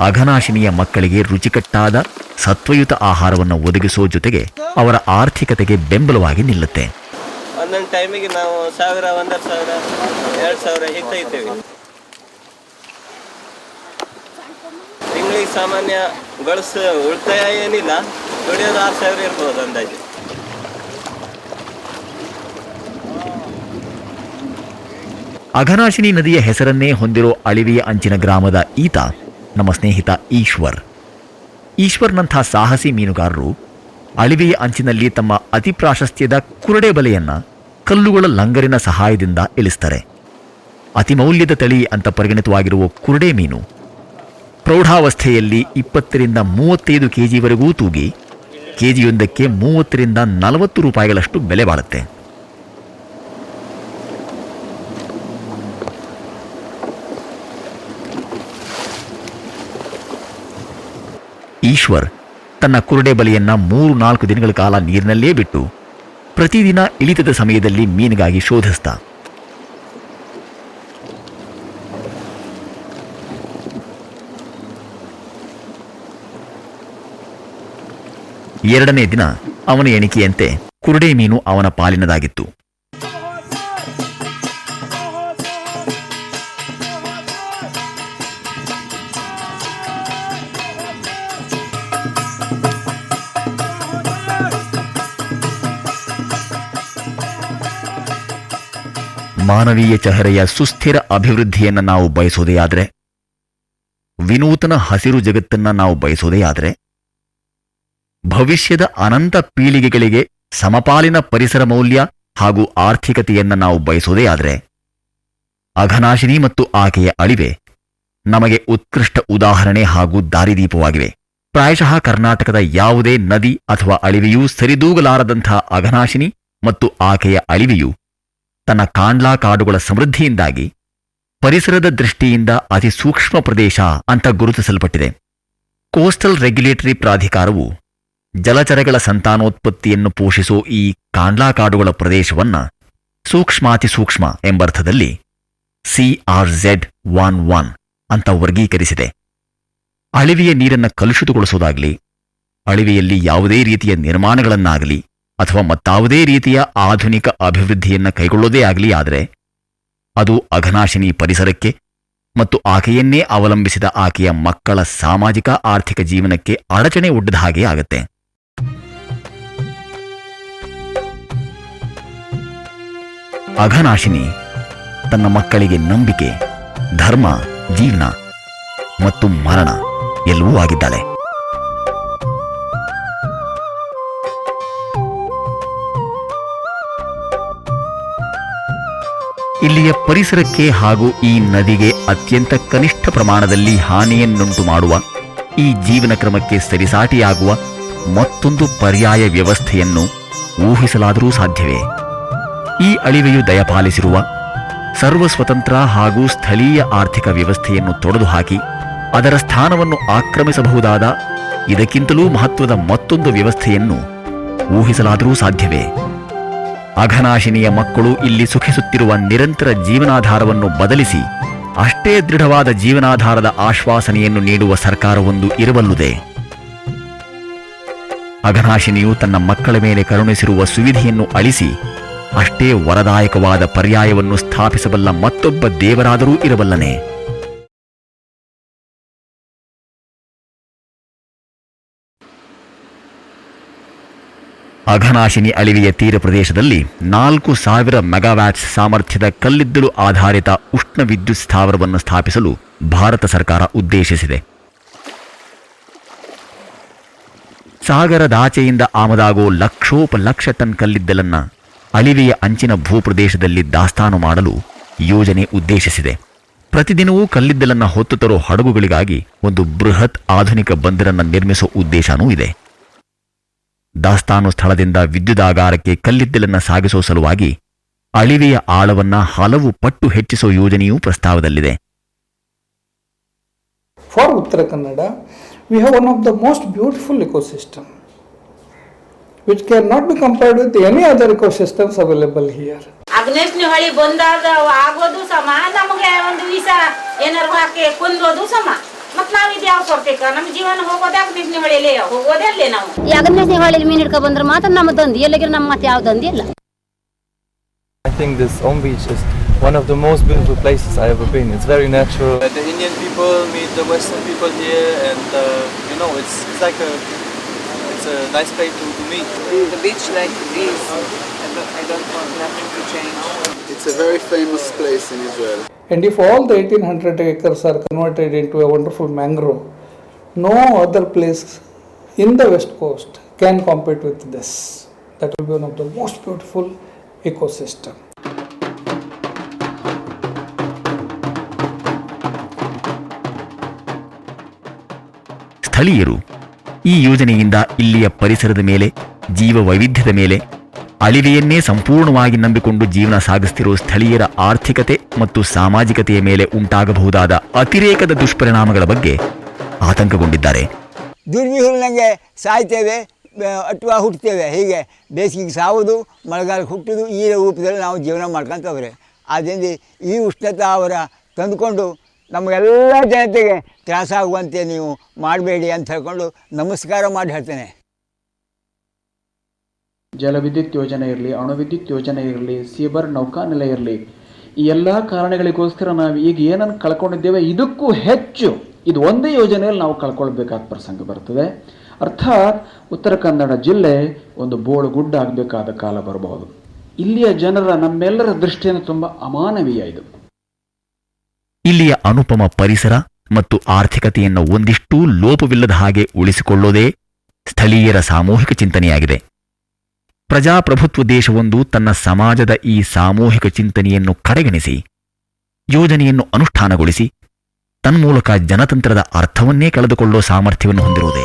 ಅಘನಾಶಿನಿಯ ಮಕ್ಕಳಿಗೆ ರುಚಿಕಟ್ಟಾದ ಸತ್ವಯುತ ಆಹಾರವನ್ನು ಒದಗಿಸೋ ಜೊತೆಗೆ ಅವರ ಆರ್ಥಿಕತೆಗೆ ಬೆಂಬಲವಾಗಿ ನಿಲ್ಲುತ್ತೆ. ಒಂದೊಂದು ಟೈಮಿಗೆ ನಾವು 1000, 1500, 2000 ಹೀಗೆ ತೆಗಿತೀವಿ. ತಿಂಗಳಿಗೆ ಸಾಮಾನ್ಯ ಉಳಿತಾಯ ಏನಿಲ್ಲ, ದುಡಿಯೋದು 6000 ಇರ್ಬೋದು ಅಂದಾಜು. ಅಘನಾಶಿನಿ ನದಿಯ ಹೆಸರನ್ನೇ ಹೊಂದಿರೋ ಅಳಿವೆಯ ಅಂಚಿನ ಗ್ರಾಮದ ಈತ ನಮ್ಮ ಸ್ನೇಹಿತ ಈಶ್ವರ್. ಈಶ್ವರ್ನಂಥ ಸಾಹಸಿ ಮೀನುಗಾರರು ಅಳಿವೆಯ ಅಂಚಿನಲ್ಲಿ ತಮ್ಮ ಅತಿ ಪ್ರಾಶಸ್ತ್ಯದ ಕುರಡೆ ಬಲೆಯನ್ನ ಕಲ್ಲುಗಳ ಲಂಗರಿನ ಸಹಾಯದಿಂದ ಇಳಿಸ್ತಾರೆ. ಅತಿ ಮೌಲ್ಯದ ತಳಿ ಅಂತ ಪರಿಗಣಿತವಾಗಿರುವ ಕುರಡೆ ಮೀನು ಪ್ರೌಢಾವಸ್ಥೆಯಲ್ಲಿ 20 ರಿಂದ 35 ಕೆಜಿವರೆಗೂ ತೂಗಿ ಕೆಜಿಯೊಂದಕ್ಕೆ 30 ರಿಂದ 40 ರೂಪಾಯಿಗಳಷ್ಟು ಬೆಲೆ ಬಾಳುತ್ತೆ. ಈಶ್ವರ್ ತನ್ನ ಕುರುಡೆ ಬಲೆಯನ್ನ 3-4 ದಿನಗಳ ಕಾಲ ನೀರಿನಲ್ಲೇ ಬಿಟ್ಟು ಪ್ರತಿದಿನ ಇಳಿತದ ಸಮಯದಲ್ಲಿ ಮೀನಿಗಾಗಿ ಶೋಧಿಸ್ತಾ. ಎರಡನೇ ದಿನ ಅವನ ಎಣಿಕೆಯಂತೆ ಕುರುಡೆ ಮೀನು ಅವನ ಪಾಲಿನದಾಗಿತ್ತು. ಮಾನವೀಯ ಚಹರೆಯ ಸುಸ್ಥಿರ ಅಭಿವೃದ್ಧಿಯನ್ನು ನಾವು ಬಯಸೋದೇ ಆದರೆ, ವಿನೂತನ ಹಸಿರು ಜಗತ್ತನ್ನು ನಾವು ಬಯಸೋದೇ ಆದರೆ, ಭವಿಷ್ಯದ ಅನಂತ ಪೀಳಿಗೆಗಳಿಗೆ ಸಮಪಾಲಿನ ಪರಿಸರ ಮೌಲ್ಯ ಹಾಗೂ ಆರ್ಥಿಕತೆಯನ್ನು ನಾವು ಬಯಸೋದೇ ಆದರೆ, ಅಘನಾಶಿನಿ ಮತ್ತು ಆಕೆಯ ಅಳಿವೆ ನಮಗೆ ಉತ್ಕೃಷ್ಟ ಉದಾಹರಣೆ ಹಾಗೂ ದಾರಿದೀಪವಾಗಿವೆ. ಪ್ರಾಯಶಃ ಕರ್ನಾಟಕದ ಯಾವುದೇ ನದಿ ಅಥವಾ ಅಳಿವೆಯೂ ಸರಿದೂಗಲಾರದಂಥ ಅಘನಾಶಿನಿ ಮತ್ತು ಆಕೆಯ ಅಳಿವೆಯು ತನ್ನ ಕಾಂಡ್ಲಾ ಕಾಡುಗಳ ಸಮೃದ್ಧಿಯಿಂದಾಗಿ ಪರಿಸರದ ದೃಷ್ಟಿಯಿಂದ ಅತಿ ಸೂಕ್ಷ್ಮ ಪ್ರದೇಶ ಅಂತ ಗುರುತಿಸಲ್ಪಟ್ಟಿದೆ. ಕೋಸ್ಟಲ್ ರೆಗ್ಯುಲೇಟರಿ ಪ್ರಾಧಿಕಾರವು ಜಲಚರಗಳ ಸಂತಾನೋತ್ಪತ್ತಿಯನ್ನು ಪೋಷಿಸೋ ಈ ಕಾಂಡ್ಲಾ ಕಾಡುಗಳ ಪ್ರದೇಶವನ್ನ ಸೂಕ್ಷ್ಮಾತಿ ಸೂಕ್ಷ್ಮ ಎಂಬರ್ಥದಲ್ಲಿ CRZ11 ಅಂತ ವರ್ಗೀಕರಿಸಿದೆ. ಅಳಿವೆಯ ನೀರನ್ನು ಕಲುಷಿತಗೊಳಿಸೋದಾಗಲಿ, ಅಳಿವೆಯಲ್ಲಿ ಯಾವುದೇ ರೀತಿಯ ನಿರ್ಮಾಣಗಳನ್ನಾಗಲಿ ಅಥವಾ ಮತ್ತಾವುದೇ ರೀತಿಯ ಆಧುನಿಕ ಅಭಿವೃದ್ಧಿಯನ್ನು ಕೈಗೊಳ್ಳೋದೇ ಆಗಲಿ ಆದರೆ ಅದು ಅಘನಾಶಿನಿ ಪರಿಸರಕ್ಕೆ ಮತ್ತು ಆಕೆಯನ್ನೇ ಅವಲಂಬಿಸಿದ ಆಕೆಯ ಮಕ್ಕಳ ಸಾಮಾಜಿಕ ಆರ್ಥಿಕ ಜೀವನಕ್ಕೆ ಅಡಚಣೆ ಒಡ್ಡದ ಹಾಗೆ ಆಗತ್ತೆ. ಅಘನಾಶಿನಿ ತನ್ನ ಮಕ್ಕಳಿಗೆ ನಂಬಿಕೆ, ಧರ್ಮ, ಜೀವನ ಮತ್ತು ಮರಣ ಎಲ್ಲವೂ ಆಗಿದ್ದಾಳೆ. ಇಲ್ಲಿಯ ಪರಿಸರಕ್ಕೆ ಹಾಗೂ ಈ ನದಿಗೆ ಅತ್ಯಂತ ಕನಿಷ್ಠ ಪ್ರಮಾಣದಲ್ಲಿ ಹಾನಿಯನ್ನುಂಟು ಮಾಡುವ ಈ ಜೀವನ ಕ್ರಮಕ್ಕೆ ಸರಿಸಾಟಿಯಾಗುವ ಮತ್ತೊಂದು ಪರ್ಯಾಯ ವ್ಯವಸ್ಥೆಯನ್ನು ಊಹಿಸಲಾದರೂ ಸಾಧ್ಯವೇ? ಈ ಅಳಿವೆಯು ದಯಪಾಲಿಸಿರುವ ಸರ್ವಸ್ವತಂತ್ರ ಹಾಗೂ ಸ್ಥಳೀಯ ಆರ್ಥಿಕ ವ್ಯವಸ್ಥೆಯನ್ನು ತೊಡೆದುಹಾಕಿ ಅದರ ಸ್ಥಾನವನ್ನು ಆಕ್ರಮಿಸಬಹುದಾದ ಇದಕ್ಕಿಂತಲೂ ಮಹತ್ವದ ಮತ್ತೊಂದು ವ್ಯವಸ್ಥೆಯನ್ನು ಊಹಿಸಲಾದರೂ ಸಾಧ್ಯವೇ? ಅಘನಾಶಿನಿಯ ಮಕ್ಕಳು ಇಲ್ಲಿ ಸುಖಿಸುತ್ತಿರುವ ನಿರಂತರ ಜೀವನಾಧಾರವನ್ನು ಬದಲಿಸಿ ಅಷ್ಟೇ ದೃಢವಾದ ಜೀವನಾಧಾರದ ಆಶ್ವಾಸನೆಯನ್ನು ನೀಡುವ ಸರ್ಕಾರವೊಂದು ಇರಬಲ್ಲುದೇ? ಅಘನಾಶಿನಿಯು ತನ್ನ ಮಕ್ಕಳ ಮೇಲೆ ಕರುಣಿಸಿರುವ ಸುವಿಧೆಯನ್ನು ಅಳಿಸಿ ಅಷ್ಟೇ ವರದಾಯಕವಾದ ಪರ್ಯಾಯವನ್ನು ಸ್ಥಾಪಿಸಬಲ್ಲ ಮತ್ತೊಬ್ಬ ದೇವರಾದರೂ ಇರಬಲ್ಲನೆ? ಅಘನಾಶಿನಿ ಅಳಿವೆಯ ತೀರ ಪ್ರದೇಶದಲ್ಲಿ 4000 ಮೆಗಾವ್ಯಾಟ್ಸ್ ಸಾಮರ್ಥ್ಯದ ಕಲ್ಲಿದ್ದಲು ಆಧಾರಿತ ಉಷ್ಣ ವಿದ್ಯುತ್ ಸ್ಥಾವರವನ್ನು ಸ್ಥಾಪಿಸಲು ಭಾರತ ಸರ್ಕಾರ ಉದ್ದೇಶಿಸಿದೆ. ಸಾಗರದಾಚೆಯಿಂದ ಆಮದಾಗೋ ಲಕ್ಷೋಪಲಕ್ಷ ಟನ್ ಕಲ್ಲಿದ್ದಲನ್ನು ಅಳಿವೆಯ ಅಂಚಿನ ಭೂಪ್ರದೇಶದಲ್ಲಿ ದಾಸ್ತಾನು ಮಾಡಲು ಯೋಜನೆ ಉದ್ದೇಶಿಸಿದೆ. ಪ್ರತಿದಿನವೂ ಕಲ್ಲಿದ್ದಲನ್ನು ಹೊತ್ತು ತರೋ ಹಡಗುಗಳಿಗಾಗಿ ಒಂದು ಬೃಹತ್ ಆಧುನಿಕ ಬಂದರನ್ನು ನಿರ್ಮಿಸುವ ಉದ್ದೇಶನೂ ಇದೆ. ದಾಸ್ತಾನು ಸ್ಥಳದಿಂದ ವಿದ್ಯುದಾಗಾರಕ್ಕೆ ಕಲ್ಲಿದ್ದಲನ್ನು ಸಾಗಿಸುವ ಸಲುವಾಗಿ ಅಳಿವೆಯ ಆಳವನ್ನು ಹಲವು ಪಟ್ಟು ಹೆಚ್ಚಿಸುವ ಯೋಜನೆಯೂ ಪ್ರಸ್ತಾವದಲ್ಲಿದೆ. For Uttara Kannada, we have one of the most beautiful ecosystem, which cannot be compared with any other ecosystems available here. ಅಗ್ನೇಶ್ನಿ ಹೊಳಿ ಬಂದಾಗ ಆಗೋದು ಸಮ, ನಮಗೆ ಒಂದು ವಿಷ ಏನಾರು ಹಾಕಿ ಕೊಂದೋದು ಸಮ. ಮತ್ ನಾವ್ ಇದು ಯಾವ ಕೊಡ್ಬೇಕ? ನಮ್ ಜೀವನ ಹೋಗೋದೇ ಅಗ್ನೇಶ್ನಿ ಹೊಳಿಯಲ್ಲೇ, ಹೋಗೋದೇ ಅಲ್ಲೇ ನಾವು. ಈ ಅಗ್ನೇಶ್ನಿ ಹೊಳಿಲಿ ಮೀನ್ ಹಿಡ್ಕೊ ಬಂದ್ರೆ ಮಾತ್ರ ನಮ್ಮ ದಂಧಿ, ಎಲ್ಲಿಗೆ ನಮ್ಮ ಮತ್ತೆ ಯಾವ ದಂಧಿ ಇಲ್ಲ. think this Om Beach is one of the most beautiful places I ever been. It's very natural. The Indian people meet the Western people here, and it's like it's a nice place to meet. The beach like this, I don't want nothing to change. It's a very famous place in Israel. And if all the 1800 acres are converted into a wonderful mangrove, no other place in the west coast can compete with this. That will be one of the most beautiful ecosystem. ಸ್ಥಳೀಯರು ಈ ಯೋಜನೆಯಿಂದ ಇಲ್ಲಿಯ ಪರಿಸರದ ಮೇಲೆ, ಜೀವ ವೈವಿಧ್ಯದ ಮೇಲೆ, ಅಳಿವೆಯನ್ನೇ ಸಂಪೂರ್ಣವಾಗಿ ನಂಬಿಕೊಂಡು ಜೀವನ ಸಾಗಿಸುತ್ತಿರುವ ಸ್ಥಳೀಯರ ಆರ್ಥಿಕತೆ ಮತ್ತು ಸಾಮಾಜಿಕತೆಯ ಮೇಲೆ ಉಂಟಾಗಬಹುದಾದ ಅತಿರೇಕದ ದುಷ್ಪರಿಣಾಮಗಳ ಬಗ್ಗೆ ಆತಂಕಗೊಂಡಿದ್ದಾರೆ. ದುರ್ವಿಹುಲ್ನಂಗೆ ಸಾಯ್ತೇವೆ ಅಥವಾ ಹುಟ್ಟುತ್ತೇವೆ, ಹೀಗೆ ಬೇಸಿಗೆಗೆ ಸಾವುದು, ಮಳೆಗಾಲಕ್ಕೆ ಹುಟ್ಟುವುದು, ಈ ರೂಪದಲ್ಲಿ ನಾವು ಜೀವನ ಮಾಡ್ಕೊತವ್ರೆ. ಆದ್ದರಿಂದ ಈ ಉಷ್ಣತೆ ಅವರ ತಂದುಕೊಂಡು ನಮಗೆಲ್ಲ ಜನತೆಗೆ ತ್ರಾಸಾಗುವಂತೆ ನೀವು ಮಾಡಬೇಡಿ ಅಂತ ಹೇಳ್ಕೊಂಡು ನಮಸ್ಕಾರ ಮಾಡಿ ಹೇಳ್ತೇನೆ. ಜಲವಿದ್ಯುತ್ ಯೋಜನೆ ಇರಲಿ, ಅಣುವಿದ್ಯುತ್ ಯೋಜನೆ ಇರಲಿ, ಸೀಬರ್ ನೌಕಾನೆಲೆ ಇರಲಿ, ಈ ಎಲ್ಲ ಕಾರಣಗಳಿಗೋಸ್ಕರ ನಾವು ಈಗ ಏನನ್ನು ಕಳ್ಕೊಂಡಿದ್ದೇವೆ ಇದಕ್ಕೂ ಹೆಚ್ಚು ಇದು ಒಂದೇ ಯೋಜನೆಯಲ್ಲಿ ನಾವು ಕಳ್ಕೊಳ್ಬೇಕಾದ ಪ್ರಸಂಗ ಬರ್ತದೆ. ಅರ್ಥಾತ್ ಉತ್ತರ ಕನ್ನಡ ಜಿಲ್ಲೆ ಒಂದು ಬೋಳು ಗುಡ್ಡ ಆಗಬೇಕಾದ ಕಾಲ ಬರಬಹುದು. ಇಲ್ಲಿಯ ಜನರ ನಮ್ಮೆಲ್ಲರ ದೃಷ್ಟಿಯನ್ನು ತುಂಬ ಅಮಾನವೀಯ ಇದು. ಇಲ್ಲಿಯ ಅನುಪಮ ಪರಿಸರ ಮತ್ತು ಆರ್ಥಿಕತೆಯನ್ನು ಒಂದಿಷ್ಟೂ ಲೋಪವಿಲ್ಲದ ಹಾಗೆ ಉಳಿಸಿಕೊಳ್ಳೋದೇ ಸ್ಥಳೀಯರ ಸಾಮೂಹಿಕ ಚಿಂತನೆಯಾಗಿದೆ. ಪ್ರಜಾಪ್ರಭುತ್ವ ದೇಶವೊಂದು ತನ್ನ ಸಮಾಜದ ಈ ಸಾಮೂಹಿಕ ಚಿಂತನೆಯನ್ನು ಕಡೆಗಣಿಸಿ ಯೋಜನೆಯನ್ನು ಅನುಷ್ಠಾನಗೊಳಿಸಿ ತನ್ಮೂಲಕ ಜನತಂತ್ರದ ಅರ್ಥವನ್ನೇ ಕಳೆದುಕೊಳ್ಳುವ ಸಾಮರ್ಥ್ಯವನ್ನು ಹೊಂದಿರುವುದೇ